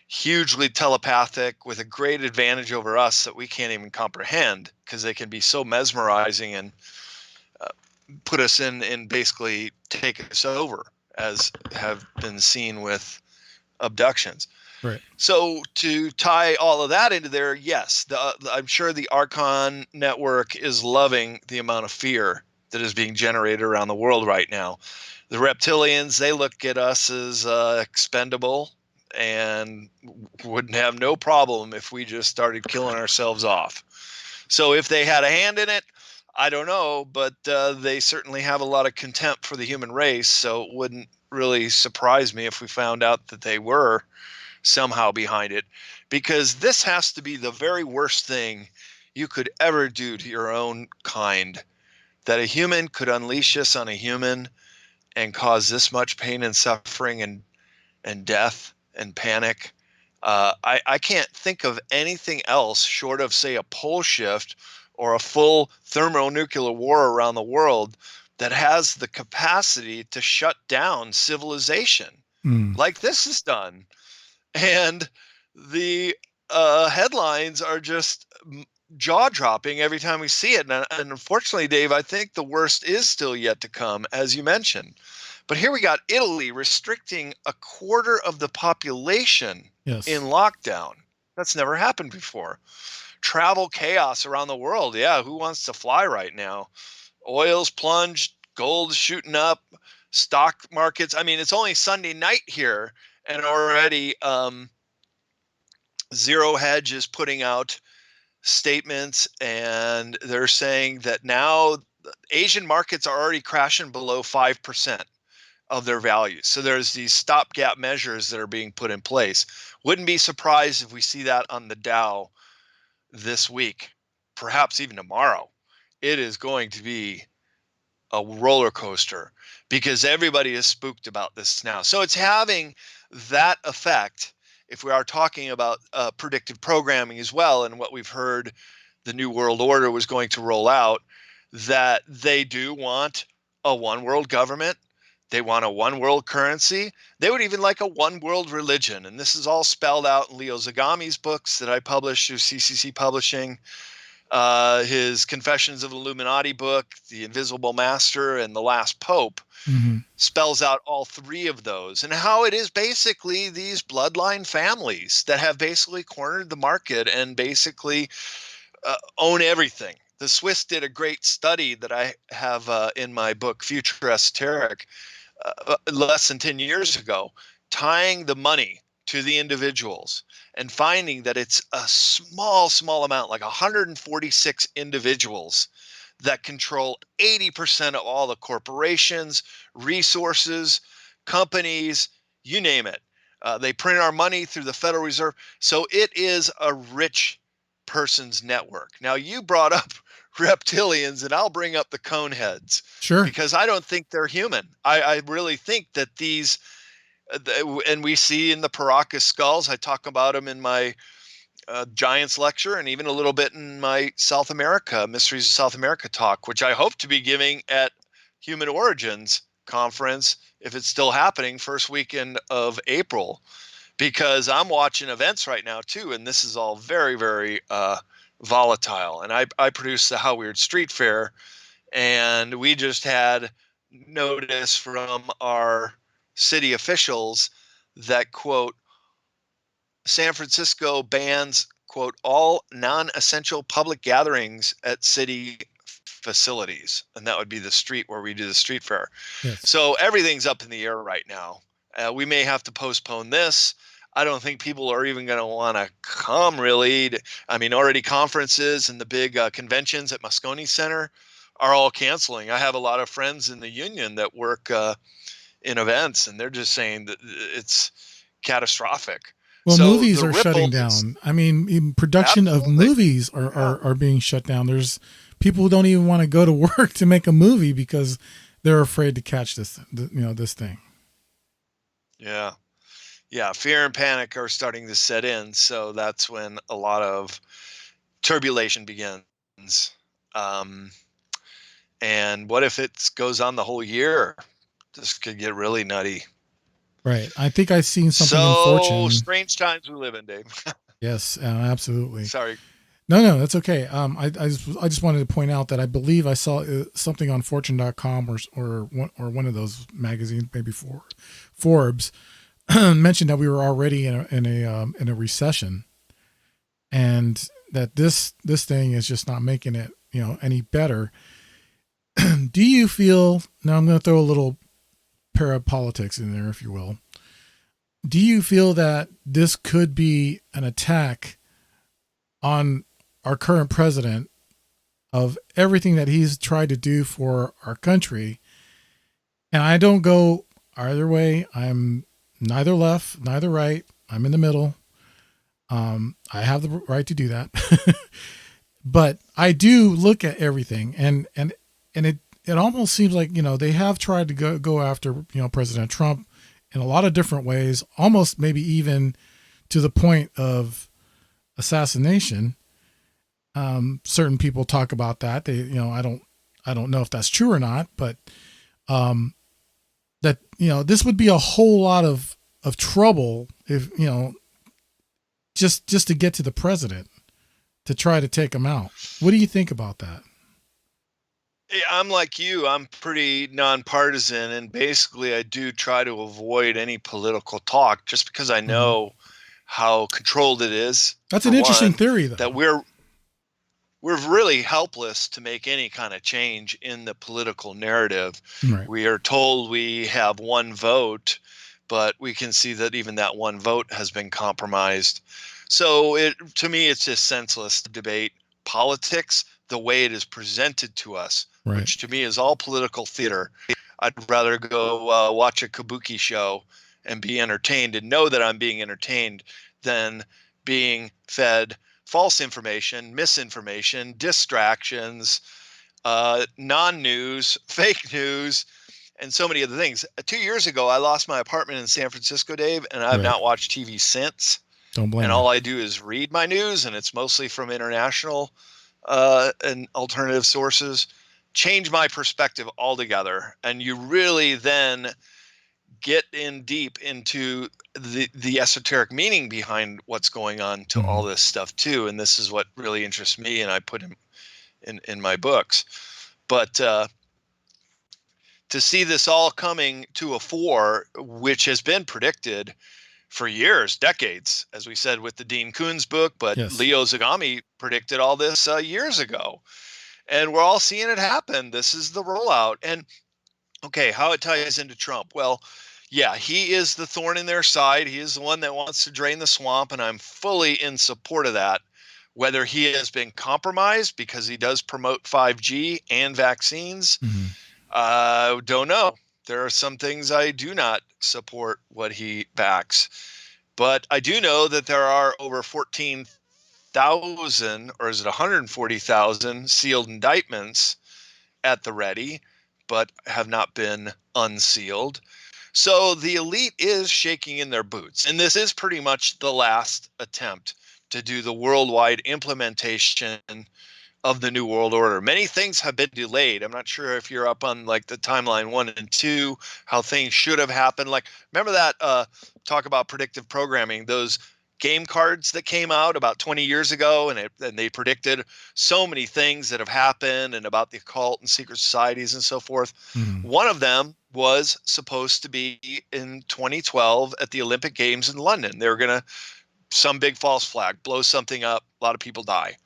hugely telepathic with a great advantage over us that we can't even comprehend, because they can be so mesmerizing and put us in basically take us over, as have been seen with abductions. Right. So to tie all of that into there, yes, I'm sure the Archon network is loving the amount of fear that is being generated around the world right now. The reptilians, they look at us as expendable and wouldn't have no problem if we just started killing ourselves off. So if they had a hand in it, I don't know, but they certainly have a lot of contempt for the human race, so it wouldn't really surprise me if we found out that they were somehow behind it, because this has to be the very worst thing you could ever do to your own kind, that a human could unleash this on a human and cause this much pain and suffering and death and panic. I can't think of anything else short of, say, a pole shift or a full thermonuclear war around the world that has the capacity to shut down civilization like this is done. And the headlines are just jaw-dropping every time we see it. And unfortunately, Dave, I think the worst is still yet to come, as you mentioned. But here we got Italy restricting a quarter of the population in lockdown. That's never happened before. Travel chaos around the world. Yeah, who wants to fly right now? Oil's plunged, gold's shooting up, stock markets. I mean, it's only Sunday night here, and already Zero Hedge is putting out statements, and they're saying that now Asian markets are already crashing below 5% of their values. So there's these stopgap measures that are being put in place. Wouldn't be surprised if we see that on the Dow this week, perhaps even tomorrow. It is going to be a roller coaster because everybody is spooked about this now. So it's having that effect. If we are talking about predictive programming as well, and what we've heard the New World Order was going to roll out, that they do want a one world government. They want a one world currency. They would even like a one world religion. And this is all spelled out in Leo Zagami's books that I published through CCC Publishing. His Confessions of an Illuminati book, The Invisible Master, and The Last Pope spells out all three of those, and how it is basically these bloodline families that have basically cornered the market and basically own everything. The Swiss did a great study that I have in my book, Future Esoteric, less than 10 years ago, tying the money to the individuals and finding that it's a small amount, like 146 individuals that control 80% of all the corporations, resources, companies, you name it. They print our money through the Federal Reserve. So it is a rich person's network. Now, you brought up reptilians, and I'll bring up the coneheads. Sure. Because I don't think they're human. I really think that these, and we see in the Paracas skulls, I talk about them in my Giants lecture, and even a little bit in my South America, Mysteries of South America talk, which I hope to be giving at Human Origins Conference, if it's still happening, first weekend of April, because I'm watching events right now too, and this is all very, very volatile. And I produce the How Weird Street Faire, and we just had notice from our city officials that, quote, San Francisco bans, quote, all non-essential public gatherings at city facilities. And that would be the street where we do the street fair. Yes. So everything's up in the air right now. We may have to postpone this. I don't think people are even going to want to come, really. I mean, already conferences and the big conventions at Moscone Center are all canceling. I have a lot of friends in the union that work in events, and they're just saying that it's catastrophic. Well, So movies the are shutting ripples- down. I mean, production of Absolutely. movies are being shut down. There's people who don't even want to go to work to make a movie because they're afraid to catch this thing. Yeah. fear and panic are starting to set in. So that's when a lot of turbulation begins. And what if it goes on the whole year? This could get really nutty. Right. I think I've seen something in So Fortune. strange times we live in, Dave. Yes, absolutely. Sorry. No, that's okay. I just wanted to point out that I believe I saw something on Fortune.com or one of those magazines, maybe Forbes, mentioned that we were already in a recession, and that this thing is just not making it any better. Do you feel, now I'm going to throw a little parapolitics in there, if you will. Do you feel that this could be an attack on our current president of everything that he's tried to do for our country? And I don't go either way. I'm neither left, neither right. I'm in the middle. I have the right to do that. But I do look at everything, and it almost seems like, they have tried to go after, President Trump in a lot of different ways, almost maybe even to the point of assassination. Certain people talk about that. They, I don't know if that's true or not, but that, this would be a whole lot of trouble if, just to get to the president to try to take him out. What do you think about that? I'm like you. I'm pretty nonpartisan, and basically I do try to avoid any political talk just because I know how controlled it is. That's an interesting theory, though. That we're really helpless to make any kind of change in the political narrative. Right. We are told we have one vote, but we can see that even that one vote has been compromised. So to me, it's just senseless to debate politics the way it is presented to us, right, which to me is all political theater. I'd rather go watch a kabuki show and be entertained and know that I'm being entertained than being fed false information, misinformation, distractions, non-news, fake news, and so many other things. 2 years ago, I lost my apartment in San Francisco, Dave, and I've not watched TV since. Don't blame and me. all I do is read my news, and it's mostly from international and alternative sources. Change my perspective altogether, and you really then get in deep into the esoteric meaning behind what's going on to all this stuff too. And this is what really interests me, and I put in my books. But to see this all coming to a fore, which has been predicted for years, decades, as we said with the Dean Koontz book, but Yes. Leo Zagami predicted all this years ago. And we're all seeing it happen. This is the rollout. And okay, how it ties into Trump. Well, yeah, he is the thorn in their side. He is the one that wants to drain the swamp, and I'm fully in support of that. Whether he has been compromised because he does promote 5G and vaccines, don't know. There are some things I do not support what he backs. But I do know that there are over 14,000, or is it 140,000 sealed indictments at the ready, but have not been unsealed. So the elite is shaking in their boots. And this is pretty much the last attempt to do the worldwide implementation of the New World Order. Many things have been delayed. I'm not sure if you're up on like the timeline 1 and 2, how things should have happened. Like, remember that talk about predictive programming, those game cards that came out about 20 years ago, and they predicted so many things that have happened and about the occult and secret societies and so forth. One of them was supposed to be in 2012 at the Olympic Games in London. They were going to, some big false flag, blow something up, a lot of people die.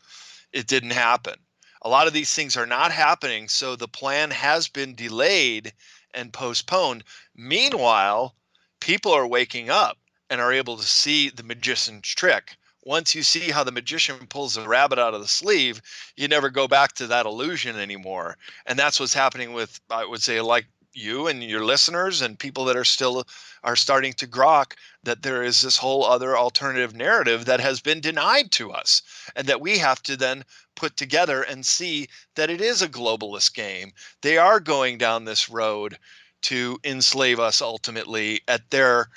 It didn't happen. A lot of these things are not happening, so the plan has been delayed and postponed. Meanwhile, people are waking up and are able to see the magician's trick. Once you see how the magician pulls the rabbit out of the sleeve, you never go back to that illusion anymore. And that's what's happening with, I would say, like you and your listeners and people that are starting to grok that there is this whole other alternative narrative that has been denied to us, and that we have to then put together and see that it is a globalist game. They are going down this road to enslave us ultimately at their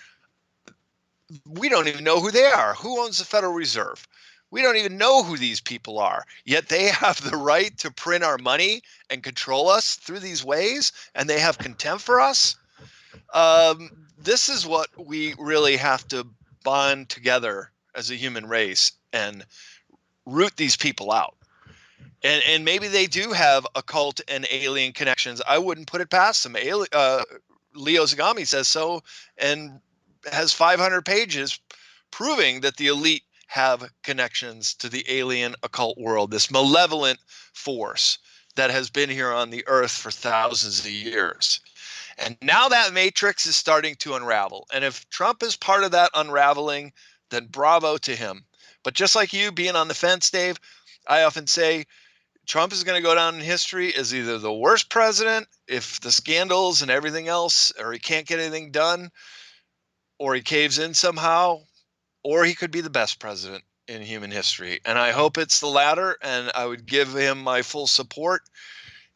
we don't even know who they are. Who owns the Federal Reserve? We don't even know who these people are. Yet they have the right to print our money and control us through these ways, and they have contempt for us. This is what we really have to bond together as a human race and root these people out. And maybe they do have occult and alien connections. I wouldn't put it past them. Leo Zagami says so, and has 500 pages proving that the elite have connections to the alien occult world, this malevolent force that has been here on the earth for thousands of years. And now that matrix is starting to unravel. And if Trump is part of that unraveling, then bravo to him. But just like you being on the fence, Dave, I often say Trump is going to go down in history as either the worst president, if the scandals and everything else, or he can't get anything done, or he caves in somehow, or he could be the best president in human history. And I hope it's the latter. And I would give him my full support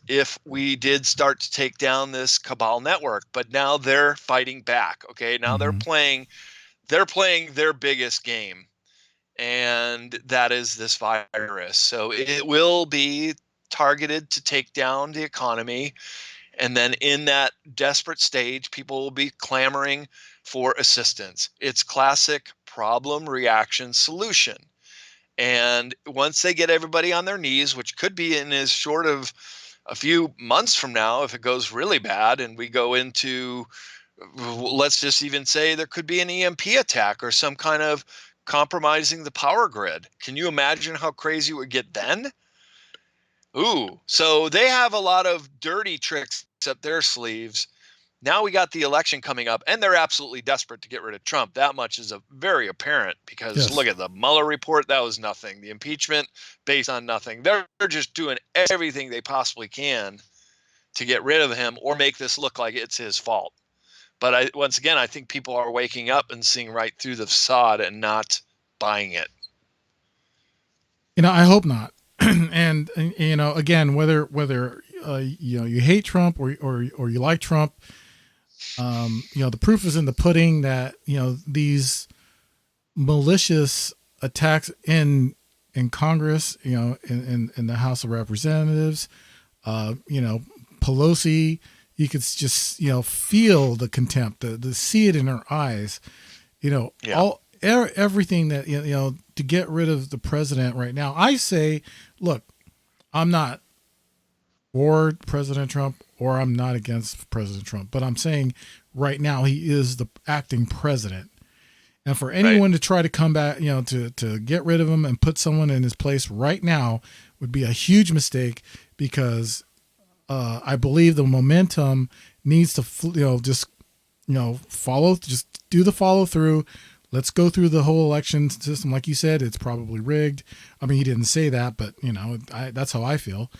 if we did start to take down this cabal network. But now they're fighting back. Okay. Now they're playing their biggest game. And that is this virus. So it will be targeted to take down the economy. And then in that desperate stage, people will be clamoring for assistance. It's classic problem, reaction, solution. And once they get everybody on their knees, which could be in as short of a few months from now, if it goes really bad and we go into, let's just even say there could be an EMP attack or some kind of compromising the power grid. Can you imagine how crazy it would get then? Ooh, so they have a lot of dirty tricks up their sleeves. Now we got the election coming up, and they're absolutely desperate to get rid of Trump. That much is very apparent because look at the Mueller report. That was nothing. The impeachment based on nothing. They're just doing everything they possibly can to get rid of him or make this look like it's his fault. But once again, I think people are waking up and seeing right through the facade and not buying it. I hope not. and again, whether you hate Trump or you like Trump, the proof is in the pudding that these malicious attacks in Congress, in the House of Representatives, Pelosi, you could just feel the contempt, the see it in her eyes, everything that to get rid of the president right now. I say, look, I'm not for President Trump or I'm not against President Trump, but I'm saying right now he is the acting president. And for anyone to try to come back, to get rid of him and put someone in his place right now would be a huge mistake because I believe the momentum needs to, just do the follow through. Let's go through the whole election system. Like you said, it's probably rigged. I mean, he didn't say that, but that's how I feel.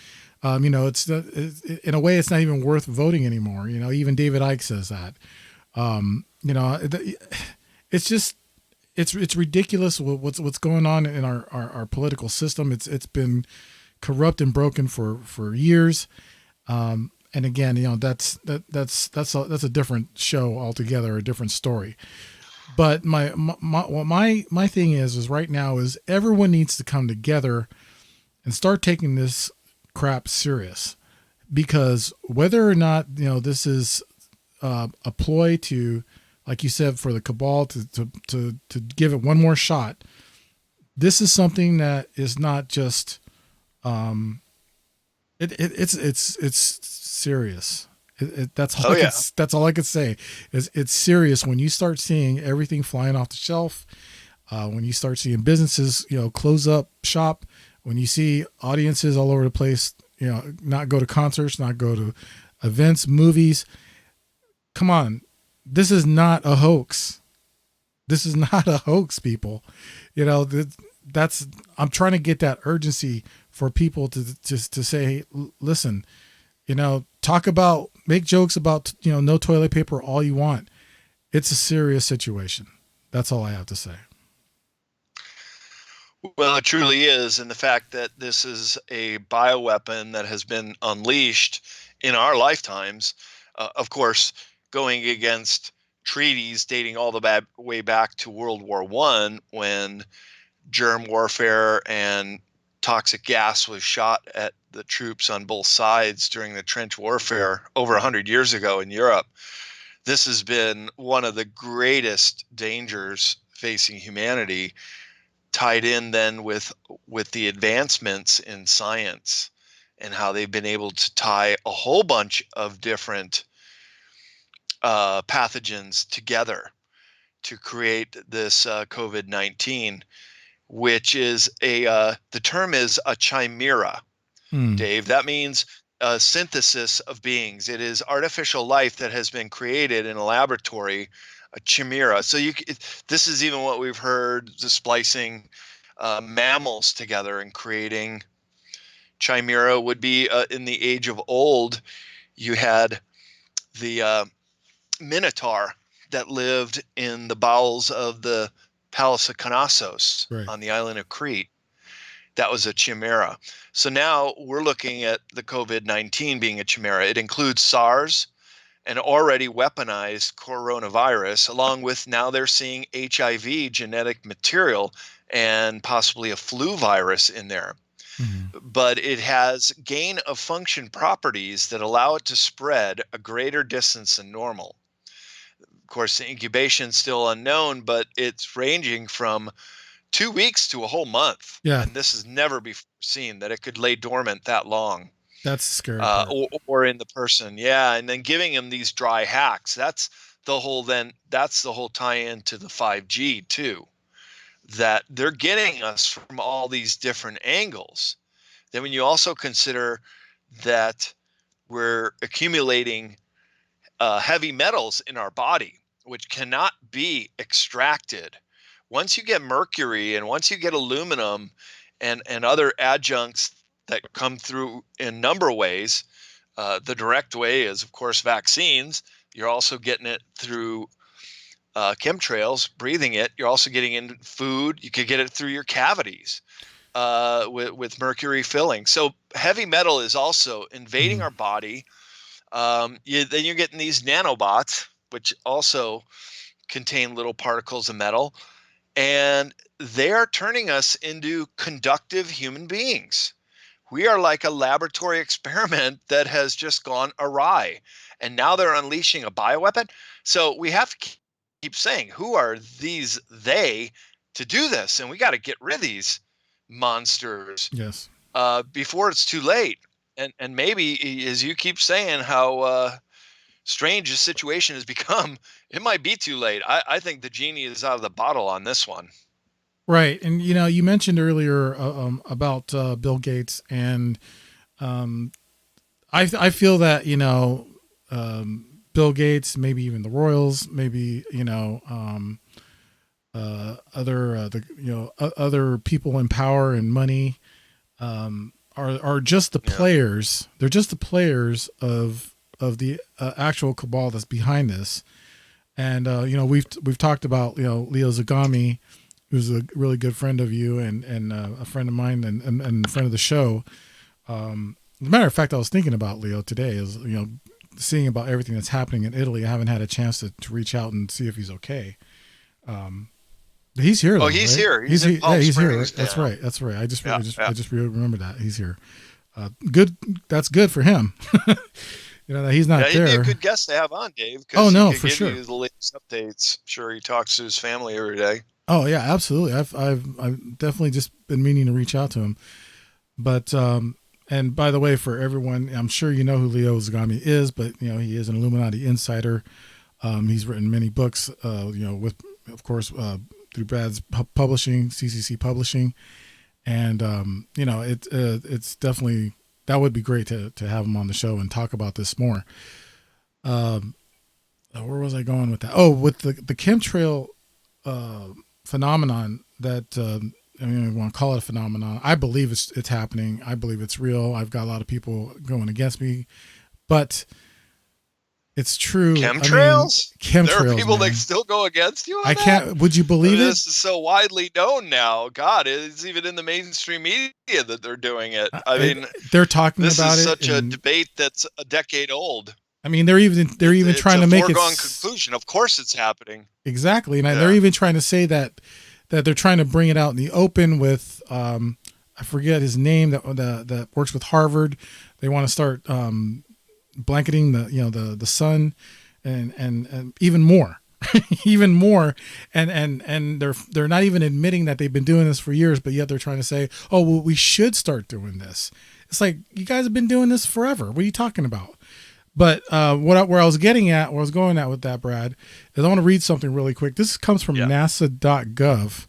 It's in a way, it's not even worth voting anymore. Even David Icke says that. It's just, it's ridiculous what's going on in our political system. It's been corrupt and broken for years. And again, that's a different show altogether, a different story. But my thing is right now is everyone needs to come together and start taking this crap serious, because whether or not this is a ploy to, like you said, for the cabal to give it one more shot, this is something that is not just it's serious. That's all I could say. It's serious when you start seeing everything flying off the shelf. When you start seeing businesses, close up shop. When you see audiences all over the place, not go to concerts, not go to events, movies. Come on, this is not a hoax. This is not a hoax, people. I'm trying to get that urgency for people to say, listen, make jokes about, no toilet paper all you want. It's a serious situation. That's all I have to say. Well, it truly is. And the fact that this is a bioweapon that has been unleashed in our lifetimes, of course, going against treaties dating all the way back to World War I, when germ warfare and toxic gas was shot at the troops on both sides during the trench warfare over 100 years ago in Europe. This has been one of the greatest dangers facing humanity, tied in then with the advancements in science and how they've been able to tie a whole bunch of different pathogens together to create this COVID-19, which is the term is a chimera, Dave. That means a synthesis of beings. It is artificial life that has been created in a laboratory, a chimera. So this is even what we've heard, the splicing mammals together and creating chimera would be in the age of old. You had the minotaur that lived in the bowels of the Palace of Knossos on the island of Crete. That was a chimera. So now we're looking at the COVID-19 being a chimera. It includes SARS, an already weaponized coronavirus, along with now they're seeing HIV genetic material and possibly a flu virus in there. But it has gain of function properties that allow it to spread a greater distance than normal. Of course, the incubation is still unknown, but it's ranging from 2 weeks to a whole month. Yeah. And this has never been seen, that it could lay dormant that long. That's scary. Or in the person. Yeah. And then giving them these dry hacks. That's the whole tie-in to the 5G too, that they're getting us from all these different angles. Then when you also consider that we're accumulating heavy metals in our body, which cannot be extracted. Once you get mercury and once you get aluminum and other adjuncts that come through in a number of ways, the direct way is, of course, vaccines. You're also getting it through chemtrails, breathing it. You're also getting in food. You could get it through your cavities with mercury filling. So heavy metal is also invading our body. Then you're getting these nanobots, which also contain little particles of metal, and they are turning us into conductive human beings. We are like a laboratory experiment that has just gone awry, and now they're unleashing a bioweapon. So we have to keep saying, who are these they to do this? And we got to get rid of these monsters before it's too late. And maybe, as you keep saying, how strange the situation has become, it might be too late. I think the genie is out of the bottle on this one. Right. And, you mentioned earlier about Bill Gates, and I feel that, Bill Gates, maybe even the Royals, maybe, other people in power and money are just the players. They're just the players of the actual cabal that's behind this. And we've talked about Leo Zagami, who's a really good friend of you and a friend of mine and a friend of the show. As a matter of fact, I was thinking about Leo today, is seeing about everything that's happening in Italy. I haven't had a chance to reach out and see if he's okay. He's here. Though, he's right? here. He's here. Springs, That's right. I just remember that he's here. Good. That's good for him. That he's not there. He'd be a good guest to have on, Dave. Oh no, he for give sure. You the latest updates. I'm sure he talks to his family every day. Oh yeah, absolutely. I've definitely just been meaning to reach out to him. But and by the way, for everyone, I'm sure you know who Leo Zagami is, but he is an Illuminati insider. He's written many books. With of course through Brad's publishing, CCC Publishing, and it's definitely, that would be great to have him on the show and talk about this more. Where was I going with that? Oh, with the chemtrail phenomenon that I want to call it a phenomenon. I believe it's happening. I believe it's real. I've got a lot of people going against me, but it's true. Chemtrails? Chemtrails. There are people man. that still go against you on I that? can't. Would you believe it? This is so widely known now. God, it's even in the mainstream media that they're doing it. I mean, they're talking this about is it. such a debate that's a decade old. I mean, they're even trying to make it foregone conclusion. Of course, it's happening. Exactly, and they're even trying to say that they're trying to bring it out in the open with I forget his name that works with Harvard. They want to start blanketing the sun and even more. Even more, and they're not even admitting that they've been doing this for years, but yet they're trying to say, oh well, we should start doing this. It's like, you guys have been doing this forever. What are you talking about? But where I was going at with that, Brad, is I want to read something really quick. This comes from NASA.gov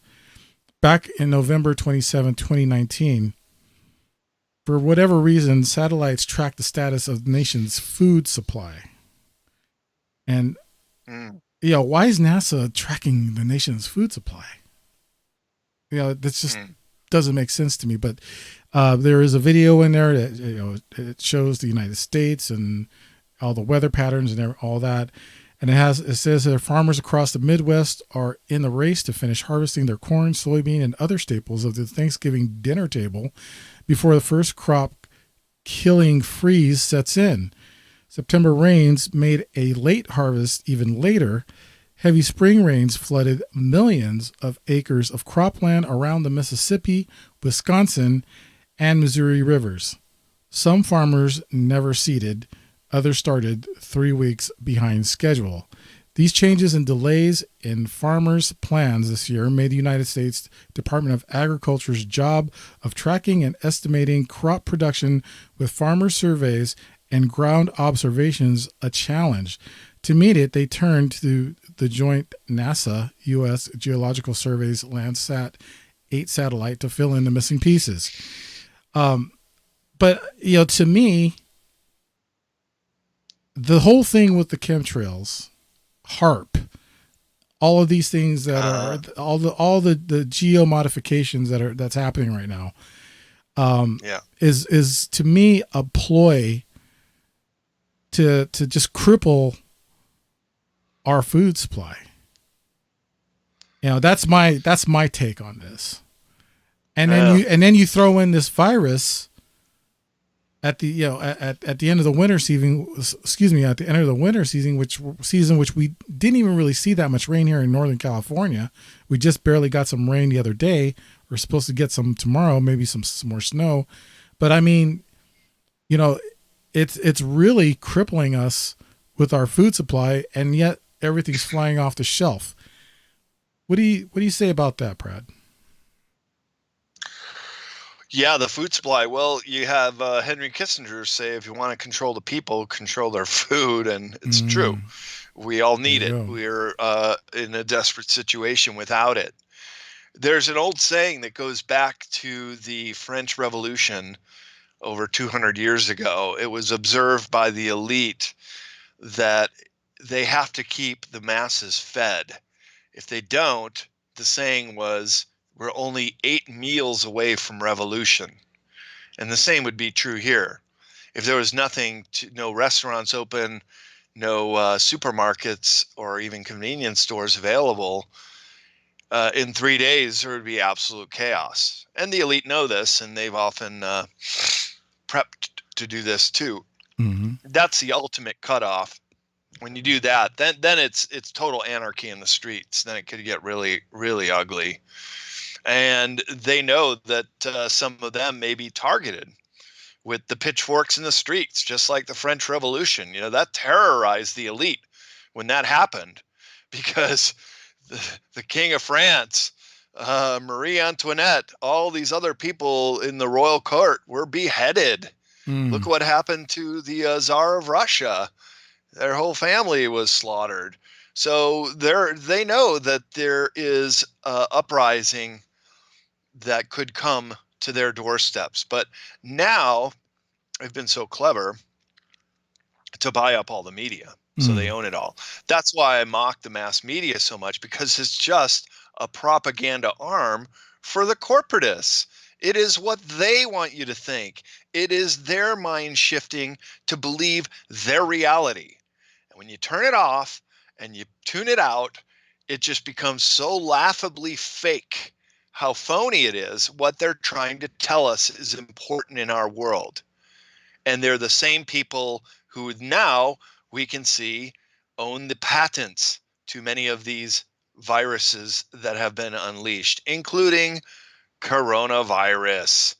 back in November 27, 2019. For whatever reason, satellites track the status of the nation's food supply. And why is NASA tracking the nation's food supply? That just doesn't make sense to me. But there is a video in there that it shows the United States and all the weather patterns and all that, and it says that farmers across the Midwest are in the race to finish harvesting their corn, soybean, and other staples of the Thanksgiving dinner table before the first crop killing freeze sets in. September rains made a late harvest even later. Heavy spring rains flooded millions of acres of cropland around the Mississippi, Wisconsin, and Missouri rivers. Some farmers never seeded, others started 3 weeks behind schedule. These changes and delays in farmers' plans this year made the United States Department of Agriculture's job of tracking and estimating crop production with farmer surveys and ground observations a challenge. To meet it, they turned to the joint NASA U.S. Geological Survey's Landsat 8 satellite to fill in the missing pieces. But to me, the whole thing with the chemtrails, all of these things that are all the geo modifications that's happening right now, is to me a ploy to just cripple our food supply. That's my take on this. And then you throw in this virus at the at the end of the winter season. At the end of the winter season, which we didn't even really see that much rain here in Northern California. We just barely got some rain the other day. We're supposed to get some tomorrow, maybe some more snow. But I mean, it's really crippling us with our food supply, and yet everything's flying off the shelf. What do you say about that, Brad? Yeah, the food supply. Well, you have Henry Kissinger say, if you want to control the people, control their food, and it's true. We all need it. We're in a desperate situation without it. There's an old saying that goes back to the French Revolution over 200 years ago. It was observed by the elite that they have to keep the masses fed. If they don't, the saying was, we're only 8 meals away from revolution. And the same would be true here. If there was no restaurants open, no supermarkets or even convenience stores available, in 3 days, there would be absolute chaos. And the elite know this, and they've often prepped to do this too. Mm-hmm. That's the ultimate cutoff. When you do that, then it's total anarchy in the streets. Then it could get really, really ugly. And they know that some of them may be targeted with the pitchforks in the streets, just like the French Revolution. That terrorized the elite when that happened, because the King of France, Marie Antoinette, all these other people in the royal court were beheaded. Look what happened to the Tsar of Russia. Their whole family was slaughtered. So they know that there is uprising that could come to their doorsteps. But now they've been so clever to buy up all the media. So they own it all. That's why I mock the mass media so much, because it's just a propaganda arm for the corporatists. It is what they want you to think. It is their mind shifting to believe their reality. And when you turn it off and you tune it out, it just becomes so laughably fake how phony it is. What they're trying to tell us is important in our world. And they're the same people who now we can see, own the patents to many of these viruses that have been unleashed, including coronavirus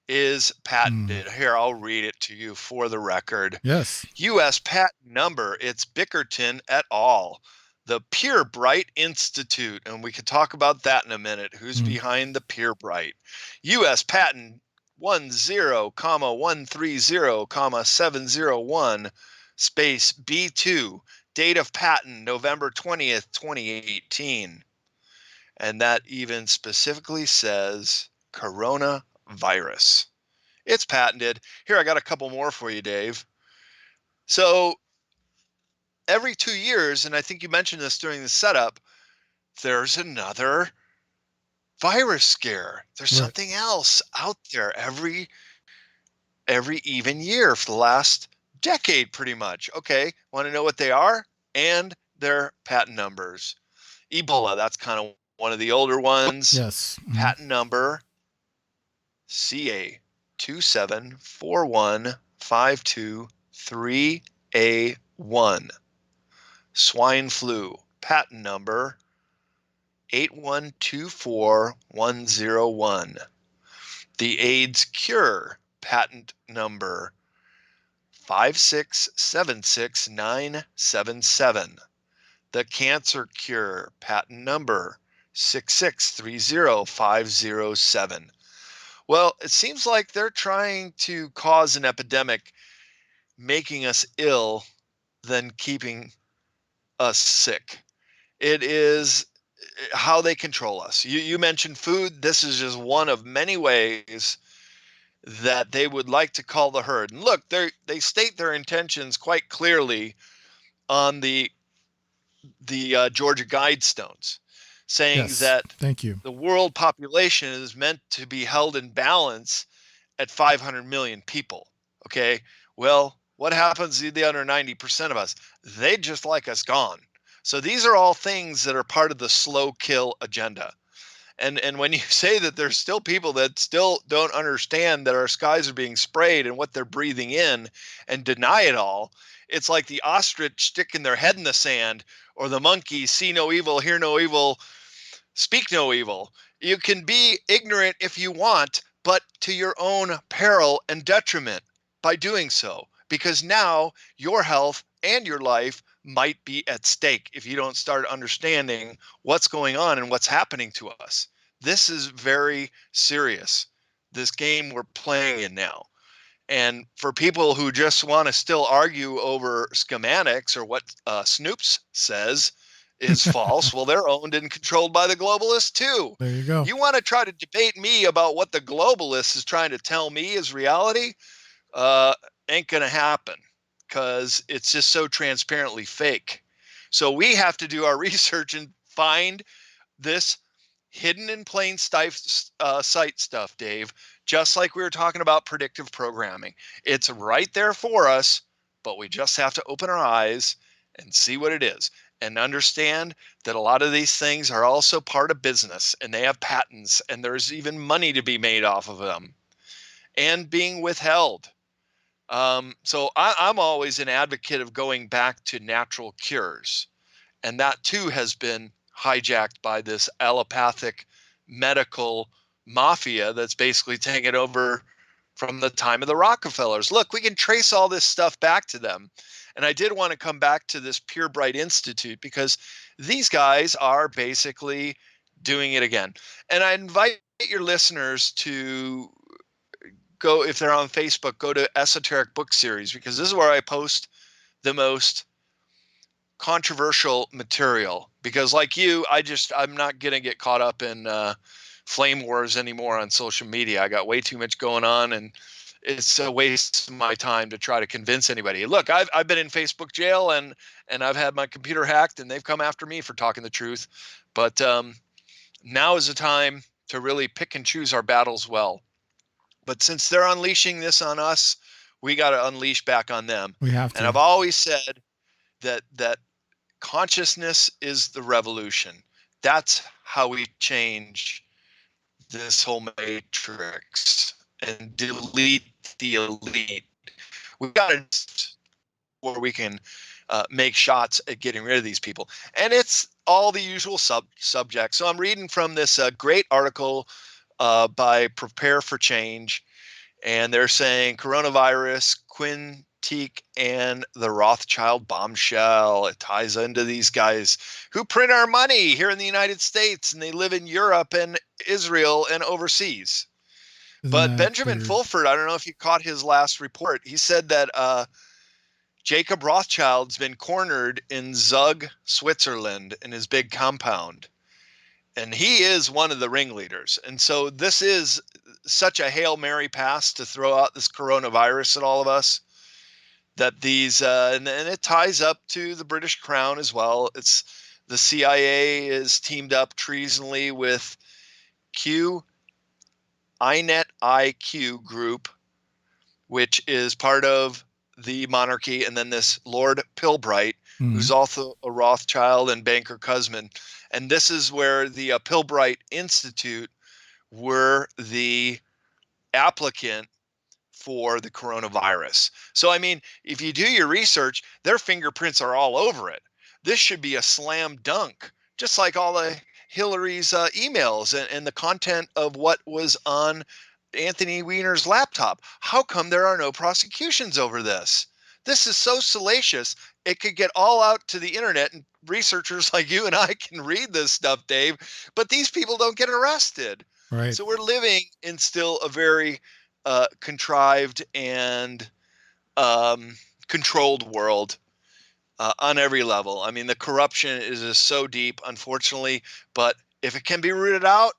is patented. Here, I'll read it to you for the record. Yes. U.S. patent number, it's Bickerton et al., the Pure Bright Institute, and we could talk about that in a minute. Who's behind the Pure Bright? U.S. patent 10,130,701 space B2, date of patent November 20th, 2018. And that even specifically says coronavirus. It's patented. Here, I got a couple more for you, Dave. So every 2 years, and I think you mentioned this during the setup, there's another virus scare. There's something else out there every even year for the last decade, pretty much. Okay, want to know what they are? And their patent numbers. Ebola, that's kind of one of the older ones. Yes. Patent number CA 2741523A1. Swine flu, patent number 8124101. The AIDS cure, patent number 5676977. The cancer cure, patent number 6630507. Well, it seems like they're trying to cause an epidemic, making us ill than keeping us sick. It is how they control us. You mentioned food. This is just one of many ways that they would like to call the herd. And look, they state their intentions quite clearly on the Georgia Guidestones, saying that Thank you. the world population is meant to be held in balance at 500 million people. Okay, well, what happens to the other 90% of us? They just like us gone. So these are all things that are part of the slow kill agenda. And when you say that there's still people that still don't understand that our skies are being sprayed and what they're breathing in and deny it all, it's like the ostrich sticking their head in the sand, or the monkey, see no evil, hear no evil, speak no evil. You can be ignorant if you want, but to your own peril and detriment by doing so, because now your health and your life might be at stake if you don't start understanding what's going on and what's happening to us. This is very serious, this game we're playing in now. And for people who just want to still argue over schematics or what Snoops says is false, well, they're owned and controlled by the globalists too. There you go. You want to try to debate me about what the globalist is trying to tell me is reality? Ain't going to happen, because it's just so transparently fake. So we have to do our research and find this hidden in plain sight stuff, Dave, just like we were talking about predictive programming. It's right there for us, but we just have to open our eyes and see what it is, and understand that a lot of these things are also part of business, and they have patents, and there's even money to be made off of them and being withheld. So I'm always an advocate of going back to natural cures. And that too has been hijacked by this allopathic medical mafia that's basically taken over from the time of the Rockefellers. Look, we can trace all this stuff back to them. And I did want to come back to this Pure Bright Institute, because these guys are basically doing it again. And I invite your listeners to go, if they're on Facebook, go to Esoteric Book Series, because this is where I post the most controversial material. Because like you, I'm not going to get caught up in flame wars anymore on social media. I got way too much going on, and it's a waste of my time to try to convince anybody. Look, I've been in Facebook jail, and I've had my computer hacked, and they've come after me for talking the truth. But now is the time to really pick and choose our battles well. But since they're unleashing this on us, we got to unleash back on them. We have to. And I've always said that consciousness is the revolution. That's how we change this whole matrix and delete the elite. We got to where we can make shots at getting rid of these people. And it's all the usual subjects. So I'm reading from this great article by Prepare for Change. And they're saying coronavirus, Quintique, and the Rothschild bombshell. It ties into these guys who print our money here in the United States, and they live in Europe and Israel and overseas. But Benjamin Fulford, I don't know if you caught his last report. He said that Jacob Rothschild's been cornered in Zug, Switzerland, in his big compound. And he is one of the ringleaders. And so this is such a Hail Mary pass to throw out this coronavirus at all of us, that these, and it ties up to the British Crown as well. It's the CIA is teamed up treasonably with INET IQ group, which is part of the monarchy. And then this Lord Pilbright, who's also a Rothschild, and banker Cusman. And this is where the Pilbright Institute were the applicant for the coronavirus. So, I mean, if you do your research, their fingerprints are all over it. This should be a slam dunk, just like all the Hillary's emails and the content of what was on Anthony Weiner's laptop. How come there are no prosecutions over this? This is so salacious. It could get all out to the internet, and researchers like you and I can read this stuff, Dave, but these people don't get arrested. Right. So we're living in still a very contrived and controlled world on every level. I mean, the corruption is just so deep, unfortunately, but if it can be rooted out,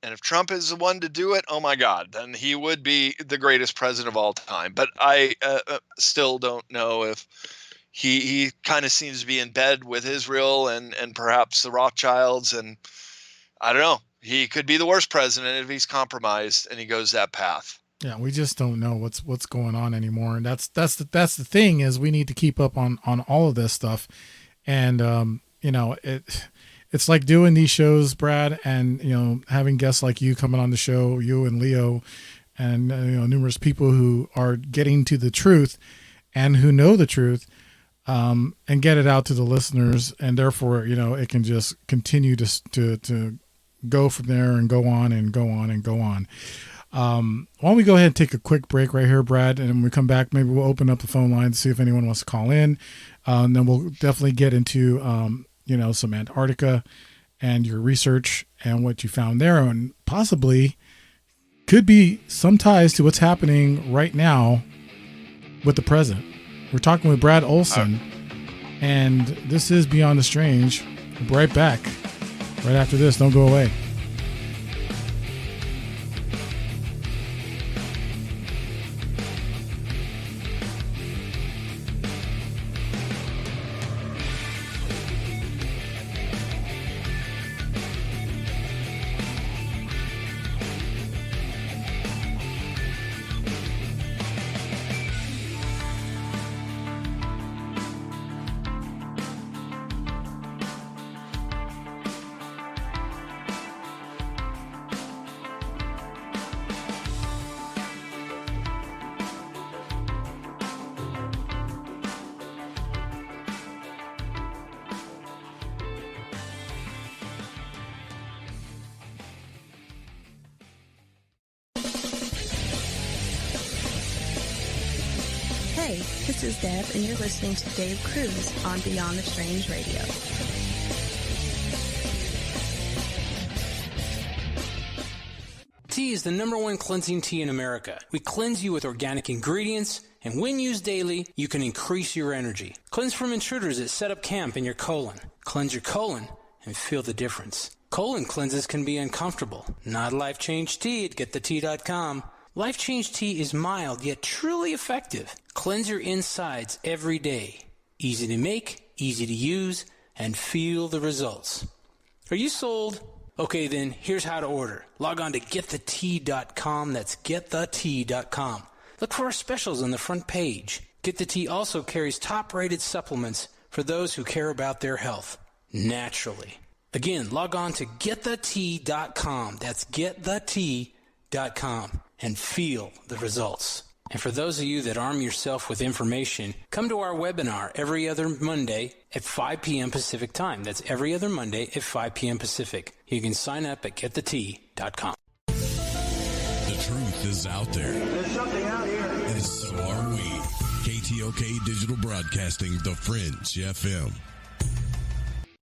and if Trump is the one to do it, oh my God, then he would be the greatest president of all time. But I still don't know if he kind of seems to be in bed with Israel and perhaps the Rothschilds. And I don't know, he could be the worst president if he's compromised and he goes that path. Yeah, we just don't know what's going on anymore. And that's the thing, is we need to keep up on all of this stuff. And, it's like doing these shows, Brad, and, having guests like you coming on the show, you and Leo, and, numerous people who are getting to the truth and who know the truth, and get it out to the listeners. And therefore, it can just continue to go from there and go on and go on and go on. Why don't we go ahead and take a quick break right here, Brad, and when we come back, maybe we'll open up the phone line to see if anyone wants to call in. And then we'll definitely get into, some Antarctica and your research and what you found there, and possibly could be some ties to what's happening right now with the president. We're talking with Brad Olsen, and this is Beyond the Strange. We'll be right back right after this. Don't go away. Hey, this is Deb, and you're listening to Dave Cruz on Beyond the Strange Radio. Tea is the #1 cleansing tea in America. We cleanse you with organic ingredients, and when used daily, you can increase your energy. Cleanse from intruders that set up camp in your colon. Cleanse your colon and feel the difference. Colon cleanses can be uncomfortable. Not Life Change Tea at GetTheTea.com. Life Change Tea is mild yet truly effective. Cleanse your insides every day. Easy to make, easy to use, and feel the results. Are you sold? Okay, then here's how to order. Log on to GetTheTea.com. That's GetTheTea.com. Look for our specials on the front page. Get the Tea also carries top-rated supplements for those who care about their health naturally. Again, log on to GetTheTea.com. That's GetTheTea.com. And feel the results. And for those of you that arm yourself with information, come to our webinar every other Monday at 5 p.m. Pacific time. That's every other Monday at 5 p.m. Pacific. You can sign up at getthetea.com. The truth is out there. There's something out here. And so are we. KTOK Digital Broadcasting, The Fringe FM.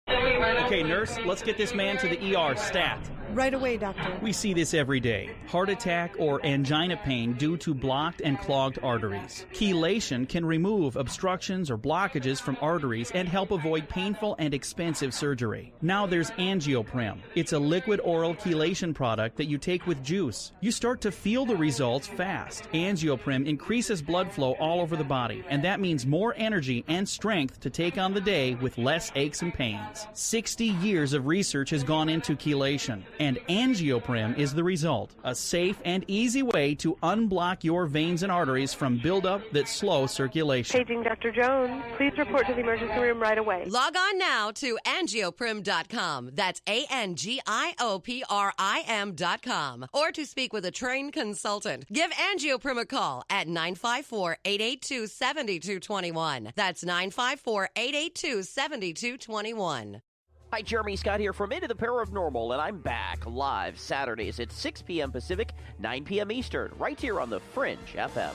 Okay, nurse, let's get this man to the ER stat. Right away, doctor. We see this every day. Heart attack or angina pain due to blocked and clogged arteries. Chelation can remove obstructions or blockages from arteries and help avoid painful and expensive surgery. Now there's Angioprim. It's a liquid oral chelation product that you take with juice. You start to feel the results fast. Angioprim increases blood flow all over the body, and that means more energy and strength to take on the day with less aches and pains. 60 years of research has gone into chelation, and Angioprim is the result. A safe and easy way to unblock your veins and arteries from buildup that slow circulation. Paging Dr. Jones. Please report to the emergency room right away. Log on now to angioprim.com. That's ANGIOPRIM.com. Or to speak with a trained consultant. Give Angioprim a call at 954-882-7221. That's 954-882-7221. Hi, Jeremy Scott here from Into the Power of Normal, and I'm back live Saturdays at 6 p.m. Pacific, 9 p.m. Eastern, right here on the Fringe FM.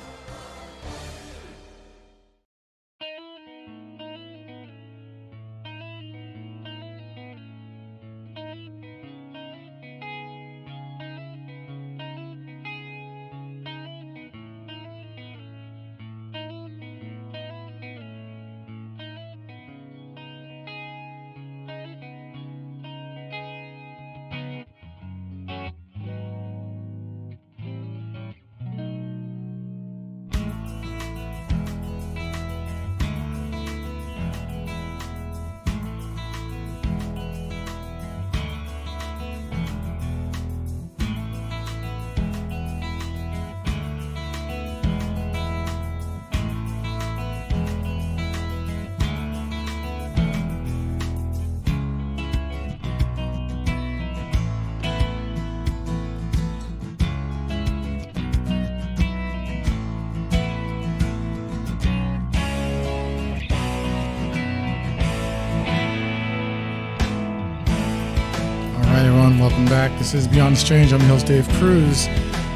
Welcome back. This is Beyond the Strange. I'm your host, Dave Cruz.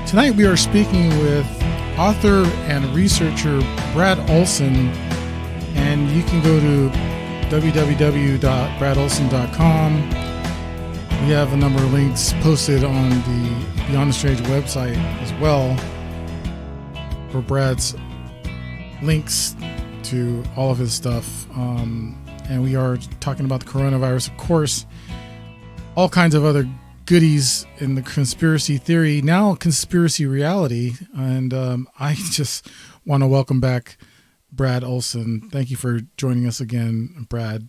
Tonight we are speaking with author and researcher Brad Olsen, and you can go to www.bradolsen.com. We have a number of links posted on the Beyond the Strange website as well for Brad's links to all of his stuff. And we are talking about the coronavirus, of course, all kinds of other goodies in the conspiracy theory, now conspiracy reality. And I just want to welcome back Brad Olsen. Thank you for joining us again, Brad.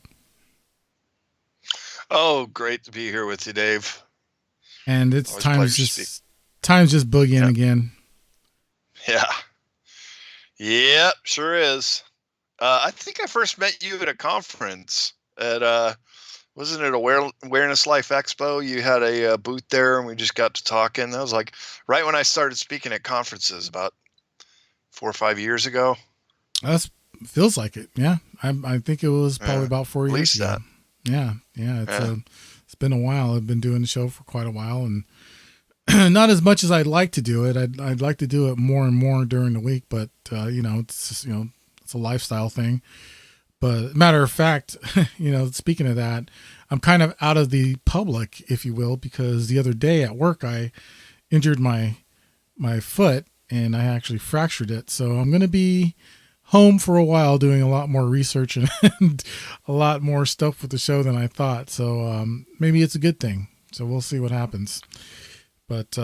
Oh, great to be here with you, Dave. And it's time's just boogieing again. Yeah. Yep, sure is. I think I first met you at a conference at wasn't it Awareness Life Expo? You had a booth there, and we just got to talking. That was like right when I started speaking at conferences about 4 or 5 years ago. That feels like it. Yeah, I think it was probably about 4 years ago. Yeah. It's been a while. I've been doing the show for quite a while, and not as much as I'd like to do it. I'd like to do it more and more during the week, but it's just, it's a lifestyle thing. But matter of fact, speaking of that, I'm kind of out of the public, if you will, because the other day at work, I injured my foot and I actually fractured it. So I'm going to be home for a while doing a lot more research and a lot more stuff with the show than I thought. So maybe it's a good thing. So we'll see what happens. But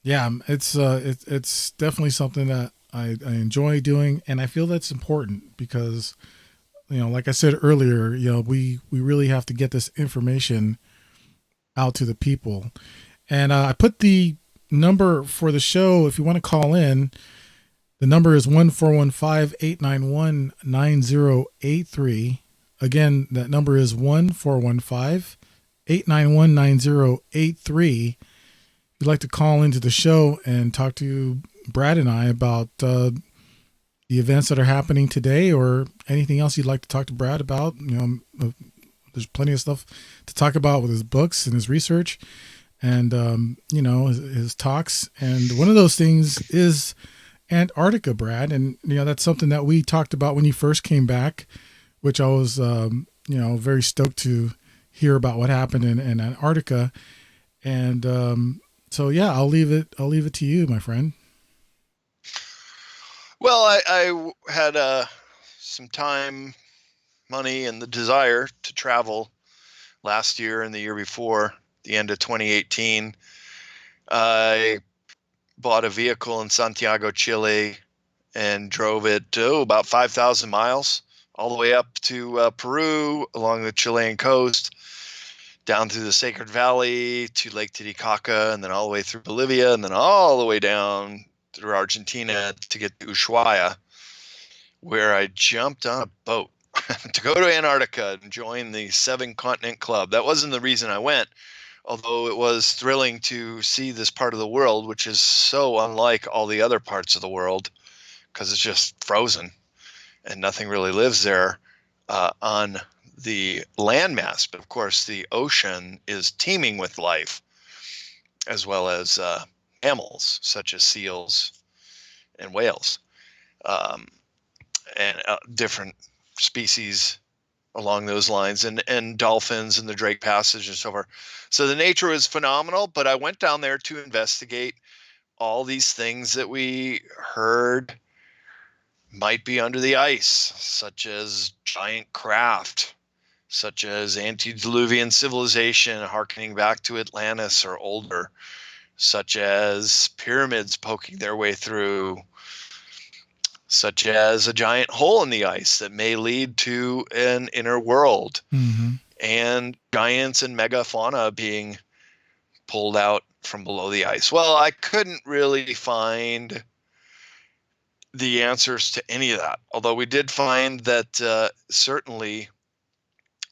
it's definitely something that I enjoy doing. And I feel that's important because, like I said earlier, we really have to get this information out to the people. And I put the number for the show. If you want to call in, the number is 1-415-891-9083. Again, that number is 1-415-891-9083. If you'd like to call into the show and talk to Brad and I about the events that are happening today, or anything else you'd like to talk to Brad about. There's plenty of stuff to talk about with his books and his research and, his talks. And one of those things is Antarctica, Brad. And, that's something that we talked about when you first came back, which I was, very stoked to hear about what happened in Antarctica. And so, yeah, I'll leave it to you, my friend. Well, I had some time, money, and the desire to travel last year and the year before, the end of 2018. I bought a vehicle in Santiago, Chile, and drove it about 5,000 miles all the way up to Peru along the Chilean coast, down through the Sacred Valley to Lake Titicaca, and then all the way through Bolivia, and then all the way down through Argentina to get to Ushuaia, where I jumped on a boat to go to Antarctica and join the 7-Continent Club. That wasn't the reason I went, although it was thrilling to see this part of the world, which is so unlike all the other parts of the world because it's just frozen and nothing really lives there on the landmass. But of course, the ocean is teeming with life, as well as mammals such as seals and whales, and different species along those lines, and dolphins and the Drake Passage and so forth. So the nature was phenomenal, but I went down there to investigate all these things that we heard might be under the ice, such as giant craft, such as antediluvian civilization harkening back to Atlantis or older, such as pyramids poking their way through, such as a giant hole in the ice that may lead to an inner world, and giants and megafauna being pulled out from below the ice. Well, I couldn't really find the answers to any of that, although we did find that certainly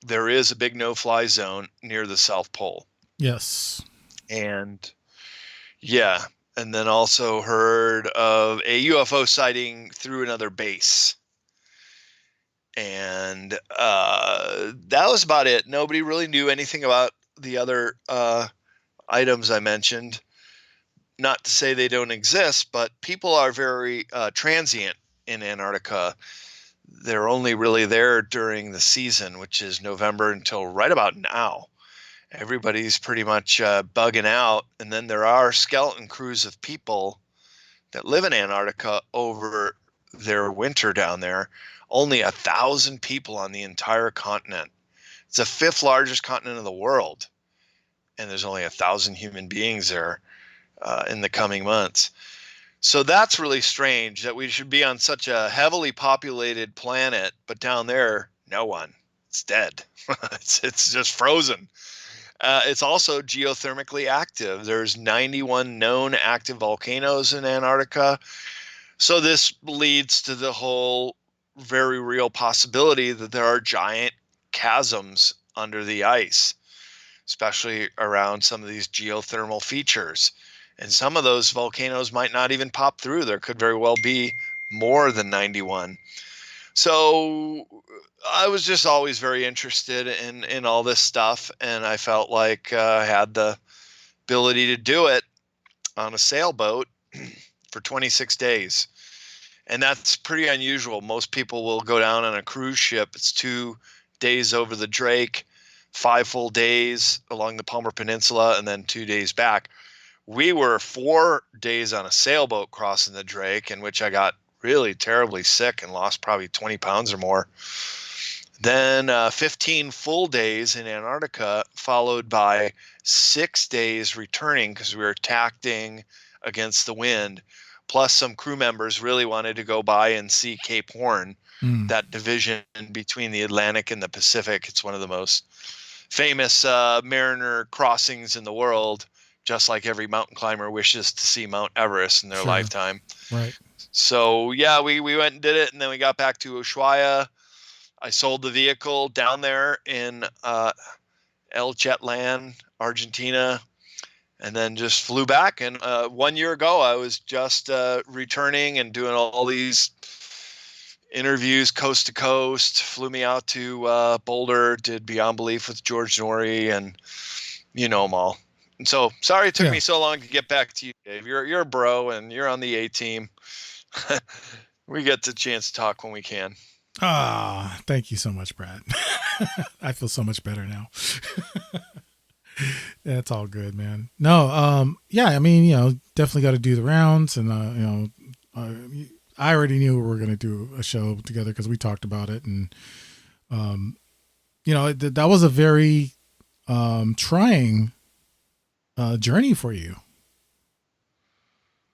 there is a big no-fly zone near the South Pole. Yes. And yeah, and then also heard of a UFO sighting through another base. And that was about it. Nobody really knew anything about the other items I mentioned. Not to say they don't exist, but people are very transient in Antarctica. They're only really there during the season, which is November until right about now. Everybody's pretty much bugging out. And then there are skeleton crews of people that live in Antarctica over their winter down there. Only 1,000 people on the entire continent. It's the 5th largest continent in the world. And there's only 1,000 human beings there in the coming months. So that's really strange that we should be on such a heavily populated planet, but down there, no one. It's dead. It's just frozen. It's also geothermically active. There's 91 known active volcanoes in Antarctica. So this leads to the whole very real possibility that there are giant chasms under the ice, especially around some of these geothermal features. And some of those volcanoes might not even pop through. There could very well be more than 91. So I was just always very interested in all this stuff, and I felt like I had the ability to do it on a sailboat for 26 days. And that's pretty unusual. Most people will go down on a cruise ship. It's 2 days over the Drake, 5 full days along the Palmer Peninsula, and then 2 days back. We were 4 days on a sailboat crossing the Drake, in which I got really terribly sick and lost probably 20 pounds or more. Then 15 full days in Antarctica, followed by 6 days returning because we were tacting against the wind. Plus some crew members really wanted to go by and see Cape Horn, that division between the Atlantic and the Pacific. It's one of the most famous mariner crossings in the world, just like every mountain climber wishes to see Mount Everest in their lifetime. Right. So yeah, we went and did it, and then we got back to Ushuaia. I sold the vehicle down there in El Chetlan, Argentina, and then just flew back. And 1 year ago, I was just returning and doing all these interviews coast to coast. Flew me out to Boulder, did Beyond Belief with George Norrie, and you know them all. And so sorry it took me so long to get back to you, Dave. You're a bro, and you're on the A team. We get the chance to talk when we can. Ah, thank you so much, Brad. I feel so much better now. That's all good, man. No, yeah, I mean, you know, definitely got to do the rounds, and you know, I already knew we were going to do a show together because we talked about it, and you know, that was a very trying journey for you.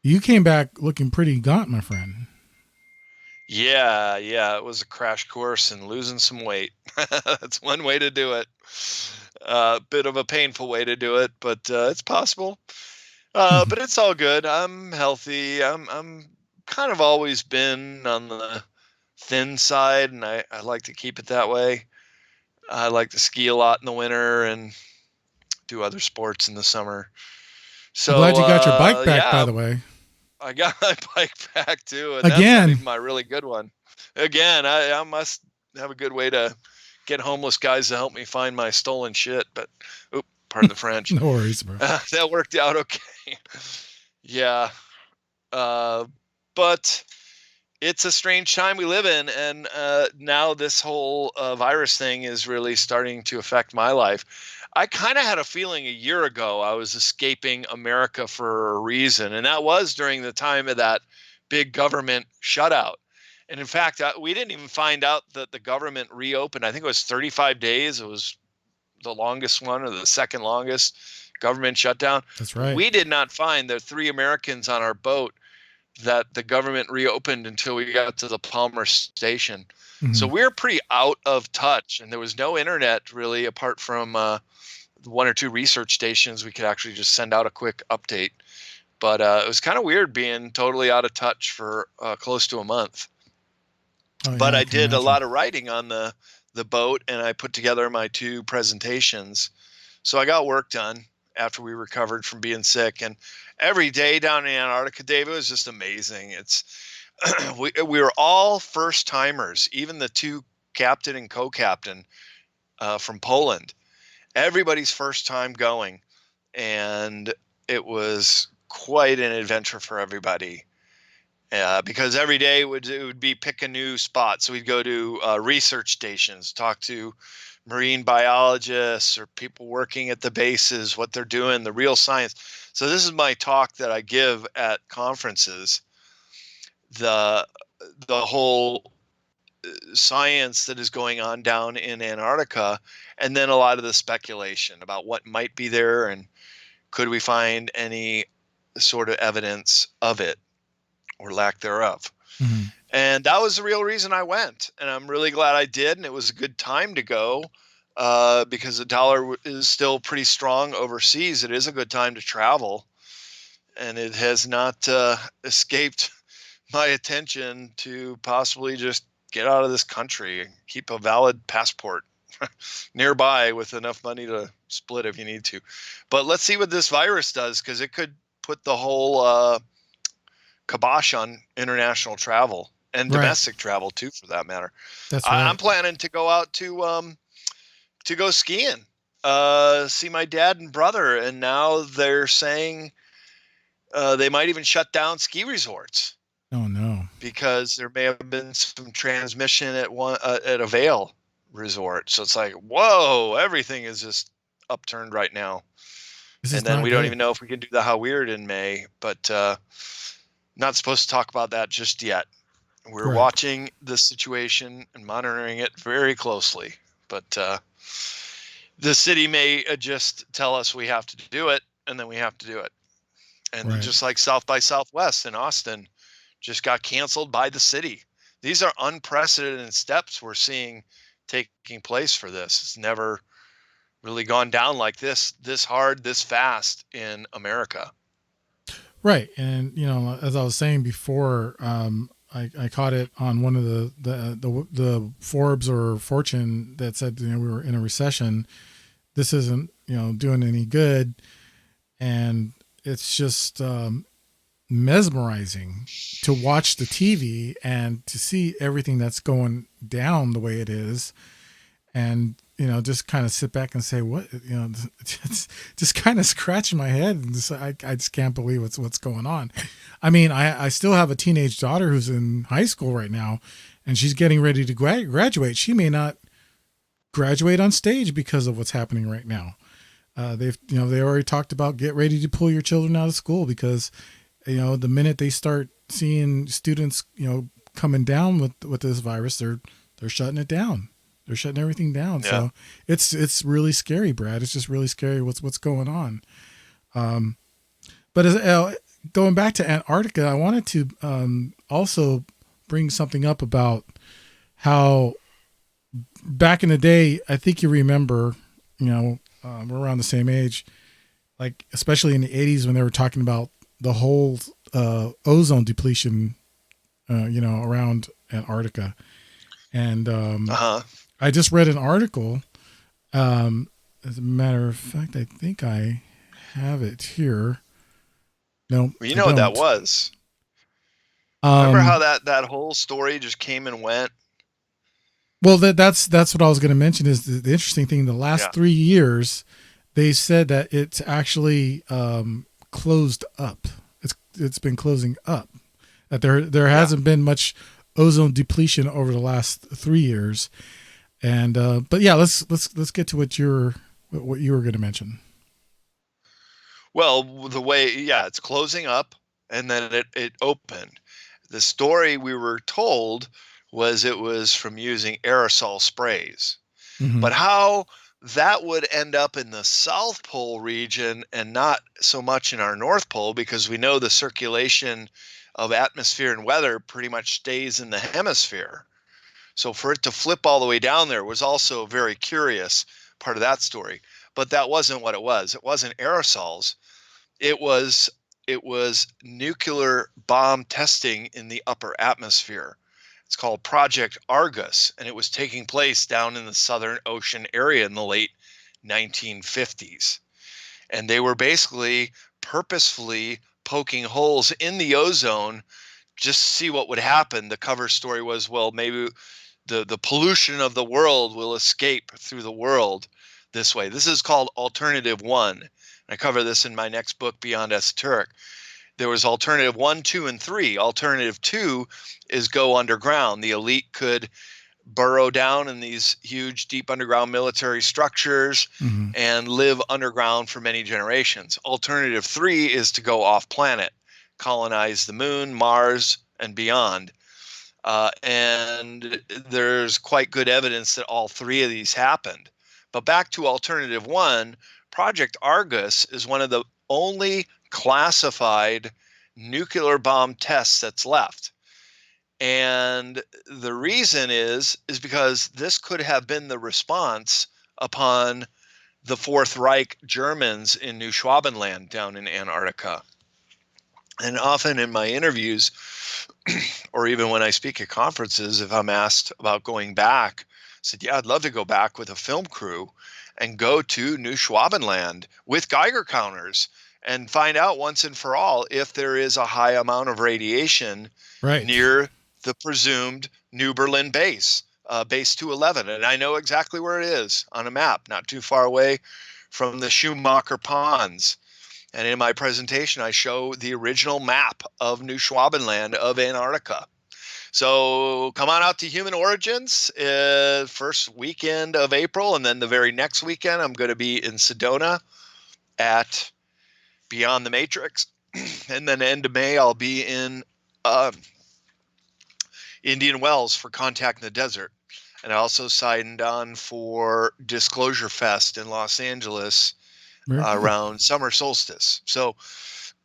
You came back looking pretty gaunt, my friend. Yeah, it was a crash course in losing some weight. That's one way to do it. A bit of a painful way to do it, but it's possible. But it's all good. I'm healthy. I'm kind of always been on the thin side, and I like to keep it that way. I like to ski a lot in the winter and do other sports in the summer. So I'm glad you got your bike back, by the way. I got my bike back too, and Again. that's not even my really good one. Again, I must have a good way to get homeless guys to help me find my stolen shit. But, pardon the French. No worries, bro. That worked out okay. Yeah, but it's a strange time we live in, and now this whole virus thing is really starting to affect my life. I kind of had a feeling a year ago I was escaping America for a reason, and that was during the time of that big government shutout. And in fact, we didn't even find out that the government reopened. I think it was 35 days. It was the longest one, or the second longest government shutdown. That's right. We did not find the 3 Americans on our boat that the government reopened until we got to the Palmer Station. Mm-hmm. So we're pretty out of touch, and there was no internet really apart from 1 or 2 research stations. We could actually just send out a quick update, but it was kind of weird being totally out of touch for close to a month. But I did a lot of writing on the boat, and I put together my 2 presentations. So I got work done after we recovered from being sick, and every day down in Antarctica, Dave, it was just amazing. It's we were all first timers, even the 2 captain and co-captain from Poland. Everybody's first time going, and it was quite an adventure for everybody. Because every day it would be pick a new spot. So we'd go to research stations, talk to marine biologists or people working at the bases, what they're doing, the real science. So this is my talk that I give at conferences. The whole science that is going on down in Antarctica, and then a lot of the speculation about what might be there and could we find any sort of evidence of it or lack thereof. Mm-hmm. And that was the real reason I went, and I'm really glad I did, and it was a good time to go because the dollar is still pretty strong overseas. It is a good time to travel, and it has not escaped my attention to possibly just get out of this country and keep a valid passport nearby with enough money to split if you need to. But let's see what this virus does, because it could put the whole kibosh on international travel and domestic travel too, for that matter. That's right. I'm planning to go out to go skiing, see my dad and brother, and now they're saying they might even shut down ski resorts. Oh no! Because there may have been some transmission at a Vail resort. So it's like, whoa, everything is just upturned right now. And then we don't even know if we can do the How Weird in May, but not supposed to talk about that just yet. We're watching the situation and monitoring it very closely, but the city may just tell us we have to do it, and then we have to do it. And just like South by Southwest in Austin just got canceled by the city. These are unprecedented steps we're seeing taking place for this. It's never really gone down like this hard, this fast in America. Right. And, you know, as I was saying before, I caught it on one of the Forbes or Fortune that said, you know, we were in a recession. This isn't, you know, doing any good. and it's just mesmerizing to watch the TV and to see everything that's going down the way it is, and just kind of sit back and say, what, just kind of scratching my head and I just can't believe what's going on. I mean, I still have a teenage daughter who's in high school right now, and she's getting ready to graduate. She may not graduate on stage because of what's happening right now. They already talked about get ready to pull your children out of school because the minute they start seeing students coming down with this virus, they're shutting it down. They're shutting everything down. Yeah. So it's really scary, Brad. It's just really scary what's going on. But going back to Antarctica, I wanted to also bring something up about how back in the day, I think you remember, we're around the same age, like especially in the 80s when they were talking about the whole ozone depletion, around Antarctica. And I just read an article. As a matter of fact, I think I have it here. No, well, you know what that was. Remember how that whole story just came and went? Well, that's what I was going to mention is the interesting thing. The last 3 years, they said that it's actually closed up. It's been closing up. That there hasn't been much ozone depletion over the last 3 years. And but yeah, let's get to what you were going to mention. Well, the way it's closing up, and then it opened. The story we were told was it was from using aerosol sprays. Mm-hmm. But how that would end up in the South Pole region and not so much in our North Pole, because we know the circulation of atmosphere and weather pretty much stays in the hemisphere. So for it to flip all the way down there was also a very curious part of that story. But that wasn't what it was. It wasn't aerosols. It was nuclear bomb testing in the upper atmosphere. It's called Project Argus, and it was taking place down in the Southern Ocean area in the late 1950s. And they were basically purposefully poking holes in the ozone just to see what would happen. The cover story was, well, maybe the pollution of the world will escape through the world this way. This is called Alternative 1. I cover this in my next book, Beyond Esoteric. There was Alternative 1, 2, and 3. Alternative 2 is go underground. The elite could burrow down in these huge, deep underground military structures and live underground for many generations. Alternative 3 is to go off planet, colonize the moon, Mars, and beyond. And there's quite good evidence that all three of these happened. But back to Alternative 1, Project Argus is one of the only classified nuclear bomb tests that's left. And the reason is because this could have been the response upon the Fourth Reich Germans in New Schwabenland down in Antarctica. And often in my interviews, or even when I speak at conferences, if I'm asked about going back, I said, yeah, I'd love to go back with a film crew and go to New Schwabenland with Geiger counters and find out once and for all if there is a high amount of radiation near the presumed New Berlin base, base 211. And I know exactly where it is on a map, not too far away from the Schumacher Ponds. And in my presentation, I show the original map of New Schwabenland of Antarctica. So come on out to Human Origins, first weekend of April. And then the very next weekend, I'm going to be in Sedona at Beyond the Matrix. And then end of May, I'll be in Indian Wells for Contact in the Desert. And I also signed on for Disclosure Fest in Los Angeles around summer solstice. So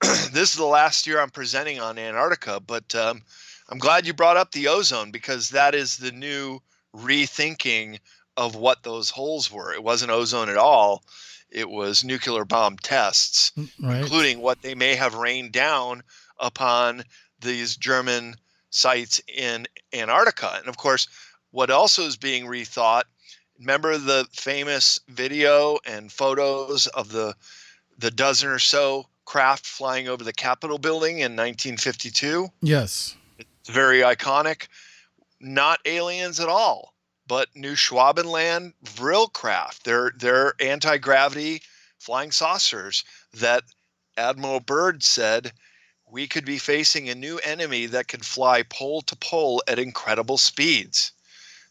this is the last year I'm presenting on Antarctica, but I'm glad you brought up the ozone, because that is the new rethinking of what those holes were. It wasn't ozone at all. It was nuclear bomb tests, including what they may have rained down upon these German sites in Antarctica. And of course, what also is being rethought, remember the famous video and photos of the the dozen or so craft flying over the Capitol building in 1952. Yes. It's very iconic. Not aliens at all, but New Schwabenland Vril craft. They're anti-gravity flying saucers that Admiral Byrd said we could be facing a new enemy that could fly pole to pole at incredible speeds.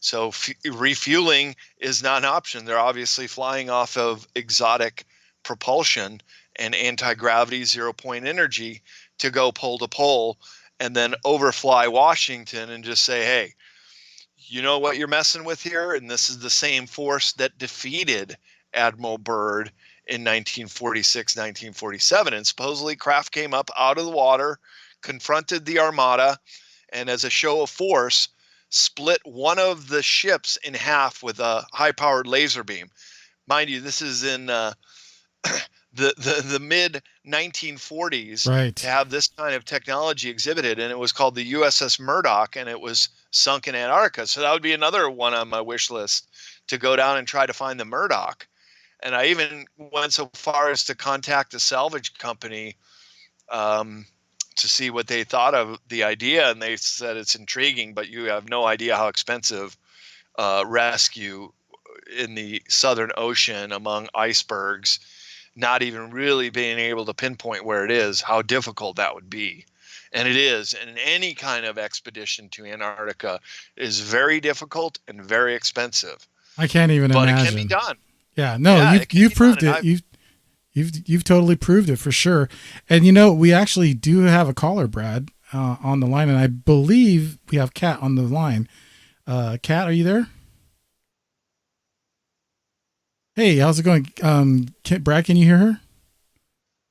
So refueling is not an option. They're obviously flying off of exotic propulsion and anti-gravity zero-point energy to go pole to pole and then overfly Washington and just say, hey, you know what you're messing with here? And this is the same force that defeated Admiral Byrd in 1946, 1947. And supposedly craft came up out of the water, confronted the Armada, and as a show of force, split one of the ships in half with a high-powered laser beam. Mind you, this is in the mid 1940s, right, to have this kind of technology exhibited, and it was called the USS Murdoch, and it was sunk in Antarctica. So that would be another one on my wish list, to go down and try to find the Murdoch. And I even went so far as to contact a salvage company to see what they thought of the idea, and they said it's intriguing, but you have no idea how expensive rescue in the Southern Ocean among icebergs, not even really being able to pinpoint where it is, how difficult that would be. And it is. And any kind of expedition to Antarctica is very difficult and very expensive. I can't even but imagine. It can be done. Yeah, no, Yeah, you've proved it. You've totally proved it for sure. And you know, we actually do have a caller, Brad, on the line, and I believe we have Kat on the line. Kat, are you there? Hey, how's it going? Brad, can you hear her?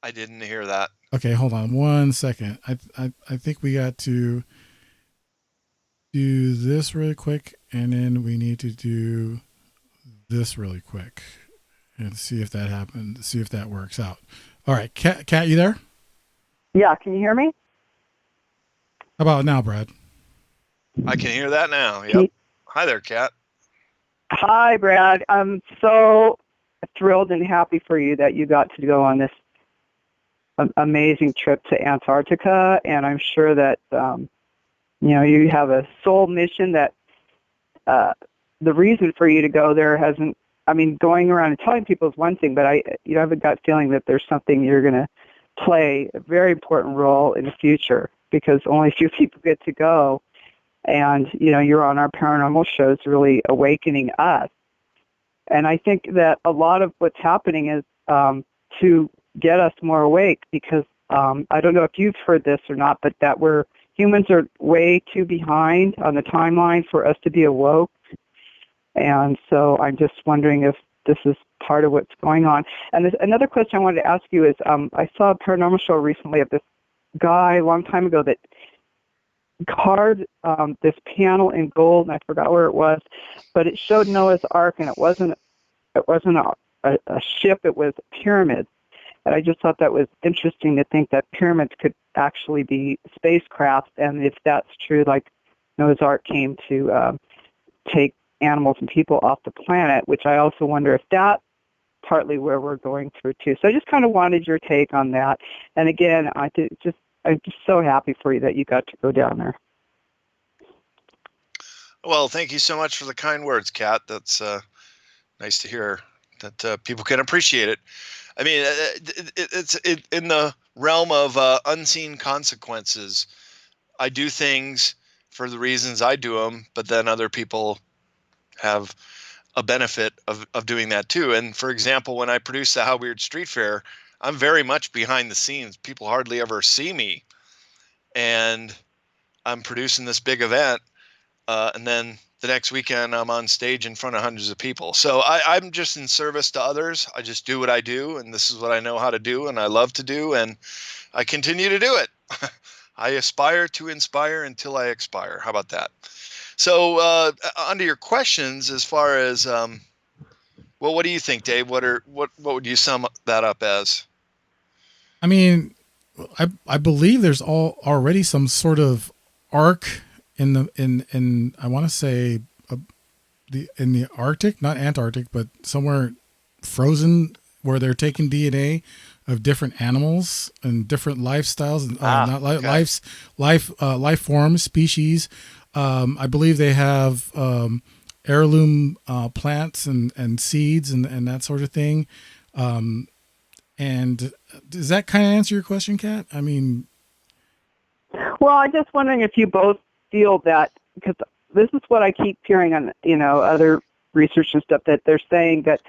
I didn't hear that. Okay, hold on 1 second. I think we got to do this really quick, and then we need to do this really quick and see if that happens, see if that works out. All right, Kat, you there? Yeah, can you hear me? How about now, Brad? I can hear that now. Yep. Hi there, Kat. Hi, Brad. I'm so thrilled and happy for you that you got to go on this amazing trip to Antarctica, and I'm sure that you have a soul mission that the reason for you to go there hasn't. I mean, going around and telling people is one thing, but I have a gut feeling that there's something you're going to play a very important role in the future, because only a few people get to go. And, you're on our paranormal shows really awakening us. And I think that a lot of what's happening is to get us more awake, because I don't know if you've heard this or not, but that humans are way too behind on the timeline for us to be awoke. And so I'm just wondering if this is part of what's going on. And another question I wanted to ask you is, I saw a paranormal show recently of this guy a long time ago that carved this panel in gold, and I forgot where it was, but it showed Noah's Ark, and it wasn't a ship, it was pyramids. And I just thought that was interesting to think that pyramids could actually be spacecraft, and if that's true, like Noah's Ark came to take animals and people off the planet, which I also wonder if that's partly where we're going through too. So I just kind of wanted your take on that. And again, I'm just so happy for you that you got to go down there. Well, thank you so much for the kind words, Kat. That's nice to hear that people can appreciate it. I mean, it's in the realm of unseen consequences. I do things for the reasons I do them, but then other people have a benefit of doing that too. And for example, when I produce the Weird Street Faire, I'm very much behind the scenes. People hardly ever see me. And I'm producing this big event. And then the next weekend, I'm on stage in front of hundreds of people. So I'm just in service to others. I just do what I do. And this is what I know how to do. And I love to do. And I continue to do it. I aspire to inspire until I expire. How about that? So onto your questions as far as, well, what do you think, Dave? What would you sum that up as? I mean, I believe there's already some sort of arc in I want to say in the Arctic, not Antarctic, but somewhere frozen, where they're taking DNA of different animals and different lifestyles and life forms, species. I believe they have heirloom plants and seeds and that sort of thing. And does that kind of answer your question, Kat? I mean, well, I'm just wondering if you both feel that, because this is what I keep hearing on, other research and stuff, that they're saying that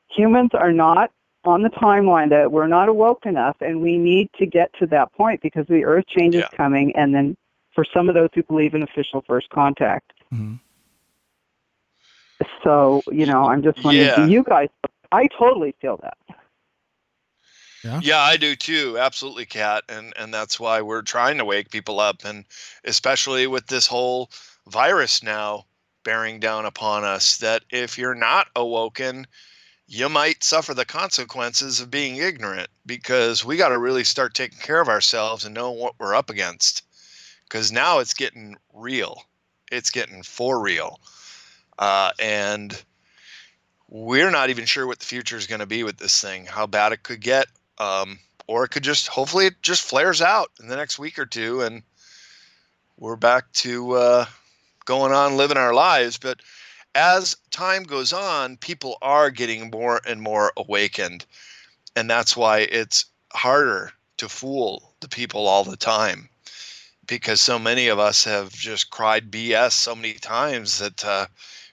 humans are not on the timeline, that we're not awoke enough, and we need to get to that point because the Earth change is coming, and then for some of those who believe in official first contact. Mm-hmm. So, I'm just wondering, do you guys, I totally feel that. Yeah, I do too. Absolutely, Kat. And that's why we're trying to wake people up. And especially with this whole virus now bearing down upon us, that if you're not awoken, you might suffer the consequences of being ignorant, because we got to really start taking care of ourselves and know what we're up against. Because now it's getting real. It's getting for real. And we're not even sure what the future is going to be with this thing, how bad it could get. Or it could just, hopefully it just flares out in the next week or two and we're back to going on living our lives. But as time goes on, people are getting more and more awakened. And that's why it's harder to fool the people all the time, because so many of us have just cried BS so many times that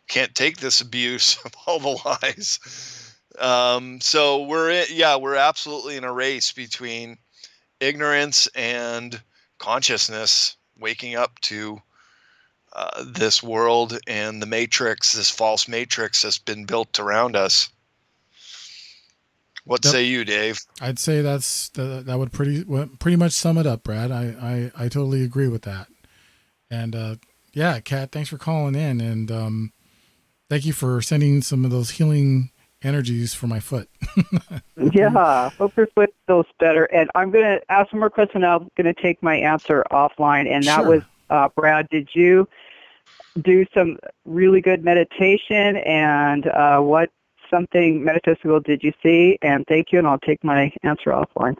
can't take this abuse of all the lies. So we're absolutely in a race between ignorance and consciousness, waking up to this world and the matrix, this false matrix that's been built around us. What say you, Dave? I'd say that would pretty much sum it up, Brad. I totally agree with that. And Kat, thanks for calling in, and thank you for sending some of those healing energies for my foot. Yeah, hope your foot feels better. And I'm going to ask one more question. I'm going to take my answer offline. And that was, Brad, did you do some really good meditation? And what something metaphysical did you see? And thank you, and I'll take my answer offline.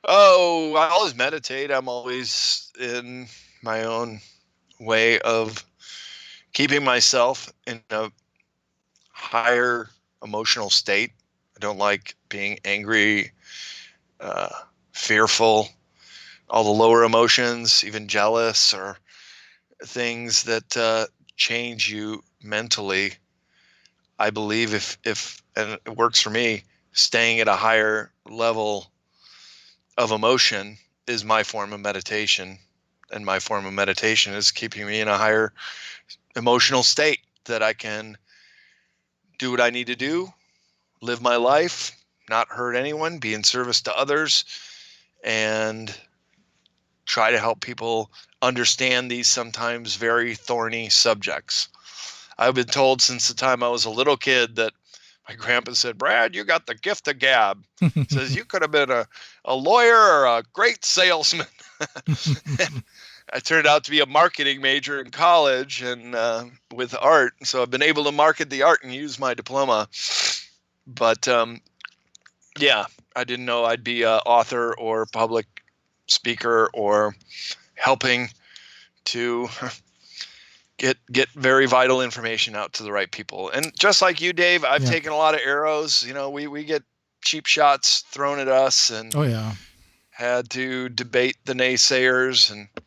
Oh, I always meditate. I'm always in my own way of keeping myself in a higher emotional state. I don't like being angry, fearful, all the lower emotions, even jealous, or things that change you mentally. I believe if and it works for me, staying at a higher level of emotion is my form of meditation. And my form of meditation is keeping me in a higher emotional state that I can do what I need to do, live my life, not hurt anyone, be in service to others, and try to help people understand these sometimes very thorny subjects. I've been told since the time I was a little kid that my grandpa said, Brad, you got the gift of gab. Says you could have been a lawyer or a great salesman. I turned out to be a marketing major in college and with art. So I've been able to market the art and use my diploma. But I didn't know I'd be an author or public speaker or helping to get very vital information out to the right people. And just like you, Dave, I've taken a lot of arrows. We get cheap shots thrown at us and had to debate the naysayers, and it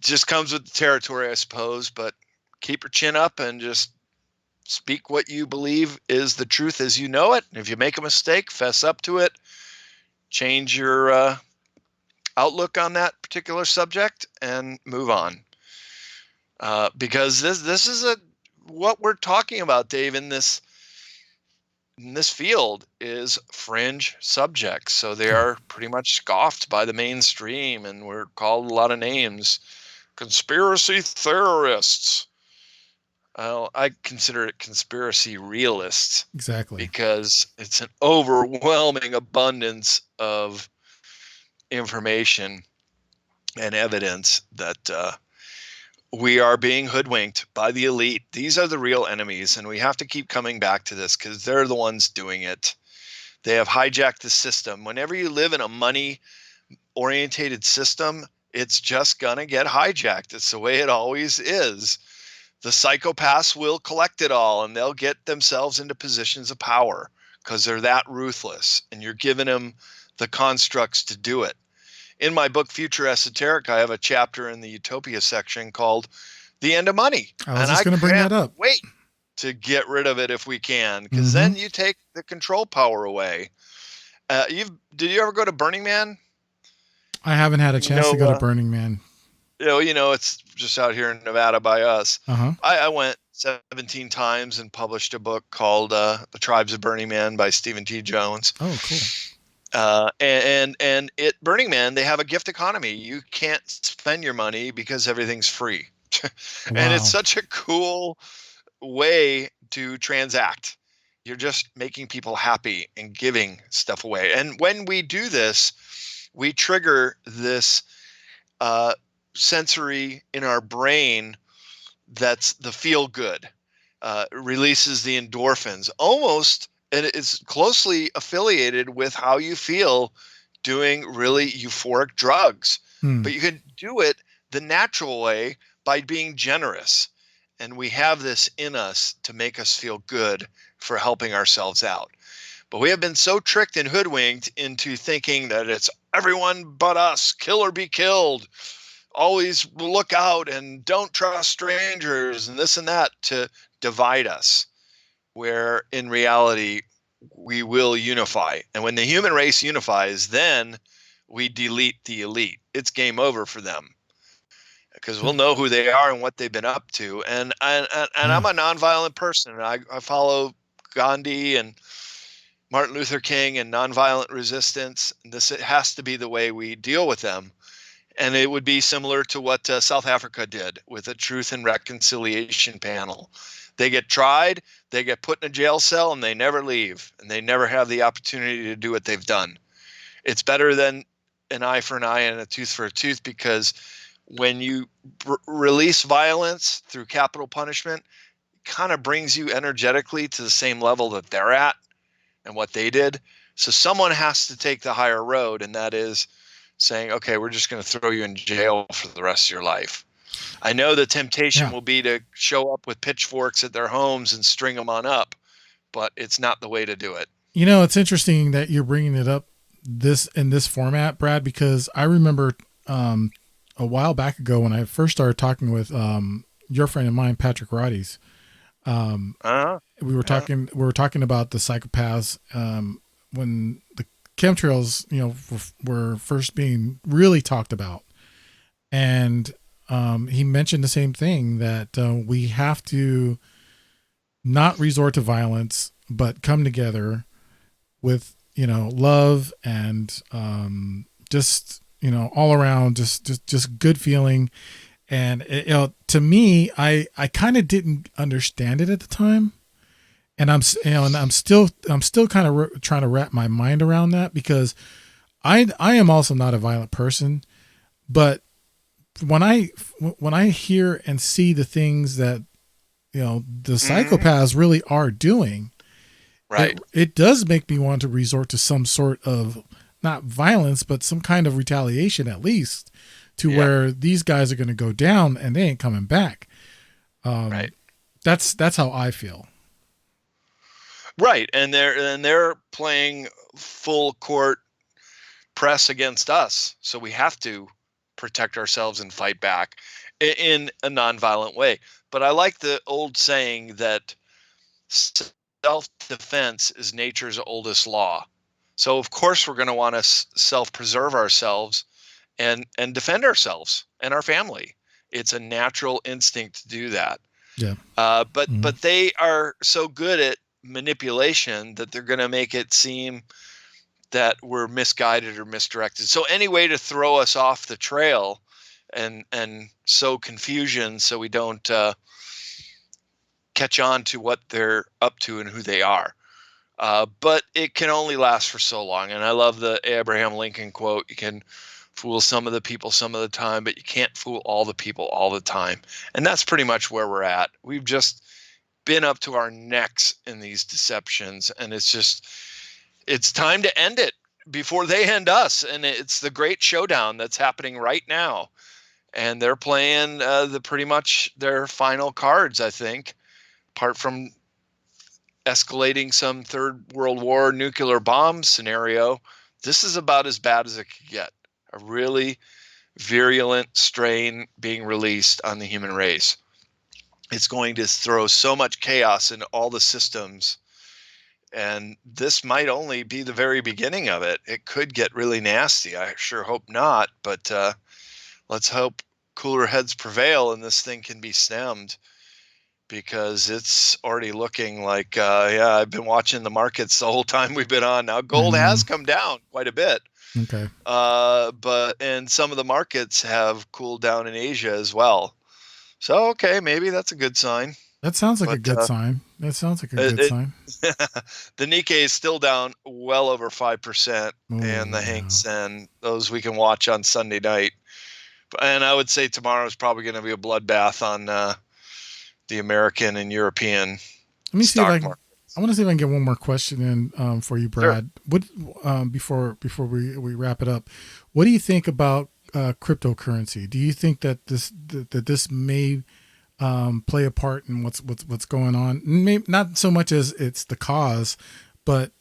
just comes with the territory, I suppose. But keep your chin up and just speak what you believe is the truth as you know it. And if you make a mistake, fess up to it, change your outlook on that particular subject, and move on. Because this is what we're talking about, Dave, in this field is fringe subjects. So they are pretty much scoffed by the mainstream, and we're called a lot of names. Conspiracy theorists. I consider it conspiracy realists. Exactly. Because it's an overwhelming abundance of information and evidence that we are being hoodwinked by the elite. These are the real enemies, and we have to keep coming back to this because they're the ones doing it. They have hijacked the system. Whenever you live in a money-orientated system, it's just going to get hijacked. It's the way it always is. The psychopaths will collect it all, and they'll get themselves into positions of power because they're that ruthless, and you're giving them the constructs to do it. In my book, Future Esoteric, I have a chapter in the Utopia section called The End of Money. I was just going to bring that up. Wait to get rid of it if we can, because then you take the control power away. Did you ever go to Burning Man? I haven't had a chance to go to Burning Man. It's just out here in Nevada by us. Uh-huh. I went 17 times and published a book called The Tribes of Burning Man by Stephen T. Jones. Oh, cool. And at Burning Man, they have a gift economy. You can't spend your money because everything's free. And it's such a cool way to transact. You're just making people happy and giving stuff away. And when we do this, we trigger this sensory in our brain that's the feel good. Releases the endorphins almost, and it's closely affiliated with how you feel doing really euphoric drugs. But you can do it the natural way by being generous. And we have this in us to make us feel good for helping ourselves out. But we have been so tricked and hoodwinked into thinking that it's everyone but us, kill or be killed. Always look out and don't trust strangers and this and that to divide us, where in reality we will unify. And when the human race unifies, then we delete the elite. It's game over for them because we'll know who they are and what they've been up to. And I'm a nonviolent person. And I follow Gandhi and Martin Luther King and nonviolent resistance. It has to be the way we deal with them. And it would be similar to what South Africa did with a Truth and Reconciliation panel. They get tried, they get put in a jail cell, and they never leave. And they never have the opportunity to do what they've done. It's better than an eye for an eye and a tooth for a tooth, because when you release violence through capital punishment, it kind of brings you energetically to the same level that they're at and what they did. So someone has to take the higher road, and that is saying, okay, we're just going to throw you in jail for the rest of your life. I know the temptation will be to show up with pitchforks at their homes and string them on up, but it's not the way to do it. It's interesting that you're bringing it up in this format, Brad, because I remember a while back ago when I first started talking with your friend of mine, Patrick Roddy's. We were talking about the psychopaths when the chemtrails, were first being really talked about, and he mentioned the same thing, that we have to not resort to violence, but come together with love and just all around just good feeling. And to me, I kind of didn't understand it at the time. And I'm still kind of trying to wrap my mind around that, because I am also not a violent person, but when I hear and see the things that the psychopaths really are doing, right, it does make me want to resort to some sort of, not violence, but some kind of retaliation, at least, to where these guys are going to go down and they ain't coming back. Right. That's how I feel. Right, and they're playing full court press against us, so we have to protect ourselves and fight back in a nonviolent way. But I like the old saying that self-defense is nature's oldest law. So of course we're going to want to self-preserve ourselves and defend ourselves and our family. It's a natural instinct to do that. Yeah. But they are so good at manipulation that they're going to make it seem that we're misguided or misdirected. So any way to throw us off the trail and sow confusion so we don't catch on to what they're up to and who they are. But it can only last for so long. And I love the Abraham Lincoln quote, you can fool some of the people some of the time, but you can't fool all the people all the time. And that's pretty much where we're at. We've just been up to our necks in these deceptions, and it's just it's time to end it before they end us. And it's the great showdown that's happening right now. And they're playing pretty much their final cards, I think, apart from escalating some third world war nuclear bomb scenario. This is about as bad as it could get. A really virulent strain being released on the human race. It's going to throw so much chaos in all the systems. And this might only be the very beginning of it. It could get really nasty. I sure hope not, but let's hope cooler heads prevail and this thing can be stemmed, because it's already looking like, I've been watching the markets the whole time we've been on. Now gold has come down quite a bit. Okay. And some of the markets have cooled down in Asia as well. So, okay, maybe that's a good sign. That sounds like a good sign. That sounds like a good sign. The Nikkei is still down well over 5%, and the Hang Seng, those we can watch on Sunday night. And I would say tomorrow is probably going to be a bloodbath on the American and European stock market. I want to see if I can get one more question in for you, Brad. Sure. What before we wrap it up, what do you think about cryptocurrency? Do you think that this may play a part in what's going on? Maybe not so much as it's the cause, but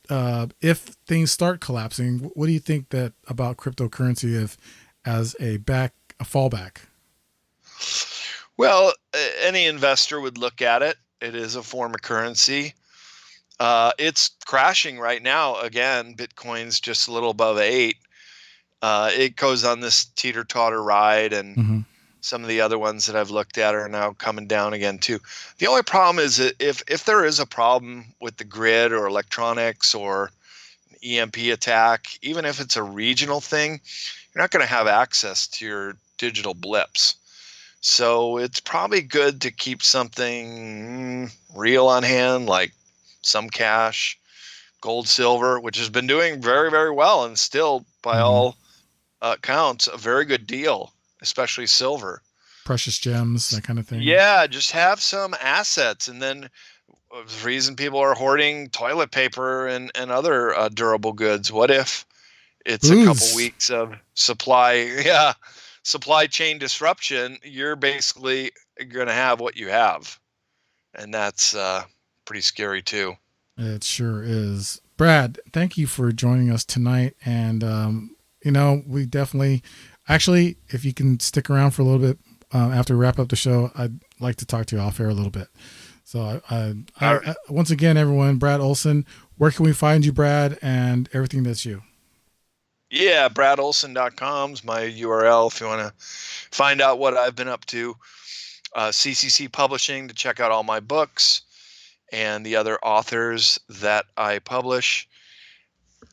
if things start collapsing, what do you think that about cryptocurrency as a fallback? Well, any investor would look at it. It is a form of currency. It's crashing right now. Again, Bitcoin's just a little above 8. It goes on this teeter-totter ride, and some of the other ones that I've looked at are now coming down again too. The only problem is that if there is a problem with the grid or electronics or an EMP attack, even if it's a regional thing, you're not going to have access to your digital blips. So it's probably good to keep something real on hand, like some cash, gold, silver, which has been doing very, very well, and still, by all accounts, a very good deal, especially silver. Precious gems, that kind of thing. Yeah, just have some assets. And then the reason people are hoarding toilet paper and other durable goods, what if it's a couple weeks of supply chain disruption? You're basically going to have what you have. And that's pretty scary too. It sure is. Brad, thank you for joining us tonight. And, we definitely, actually, if you can stick around for a little bit after we wrap up the show, I'd like to talk to you off air a little bit. So I once again, everyone, Brad Olsen, where can we find you, Brad, and everything that's you? Yeah, bradolsen.com is my URL if you want to find out what I've been up to. CCC Publishing to check out all my books and the other authors that I publish.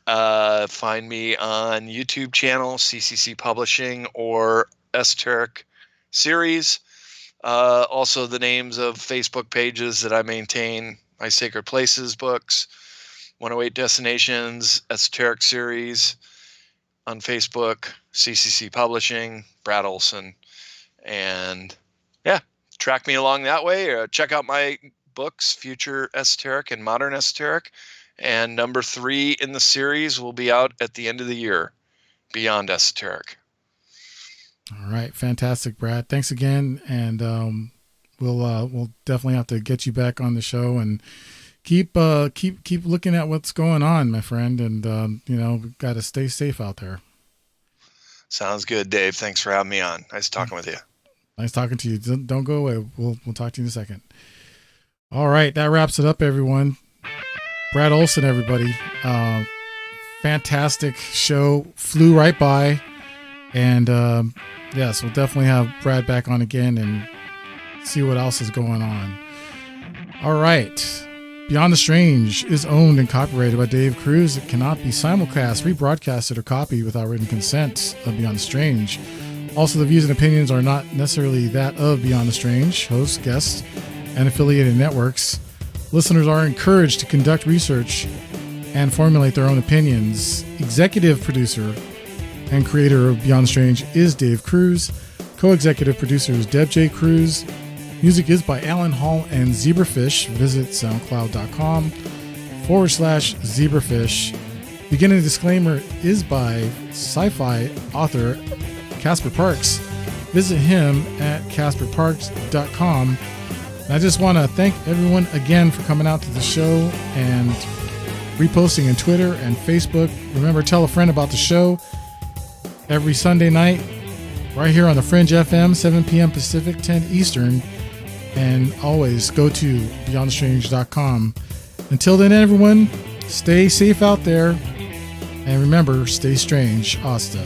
Find me on YouTube channel, CCC Publishing or Esoteric Series. Also the names of Facebook pages that I maintain, my Sacred Places books, 108 Destinations, Esoteric Series on Facebook, CCC Publishing, Brad Olsen. And track me along that way, or check out my books, Future Esoteric and Modern Esoteric. And number 3 in the series will be out at the end of the year, Beyond Esoteric. All right. Fantastic, Brad. Thanks again. And we'll definitely have to get you back on the show and keep looking at what's going on, my friend. And, we've got to stay safe out there. Sounds good, Dave. Thanks for having me on. Nice talking with you. Nice talking to you. Don't go away. We'll talk to you in a second. All right. That wraps it up, everyone. Brad Olsen, everybody. Fantastic show. Flew right by. And yes, we'll definitely have Brad back on again and see what else is going on. All right. Beyond the Strange is owned and copyrighted by Dave Cruz. It cannot be simulcast, rebroadcasted, or copied without written consent of Beyond the Strange. Also, the views and opinions are not necessarily that of Beyond the Strange, hosts, guests, and affiliated networks. Listeners are encouraged to conduct research and formulate their own opinions. Executive producer and creator of Beyond the Strange is Dave Cruz. Co-executive producer is Deb J. Cruz. Music is by Alan Hall and Zebrafish. Visit soundcloud.com/Zebrafish. Beginning disclaimer is by sci-fi author Casper Parks. Visit him at casperparks.com. And I just want to thank everyone again for coming out to the show and reposting on Twitter and Facebook. Remember, tell a friend about the show every Sunday night right here on the Fringe FM, 7 p.m. Pacific, 10 Eastern. And always go to beyondthestrange.com. Until then, everyone, stay safe out there. And remember, stay strange. Hasta.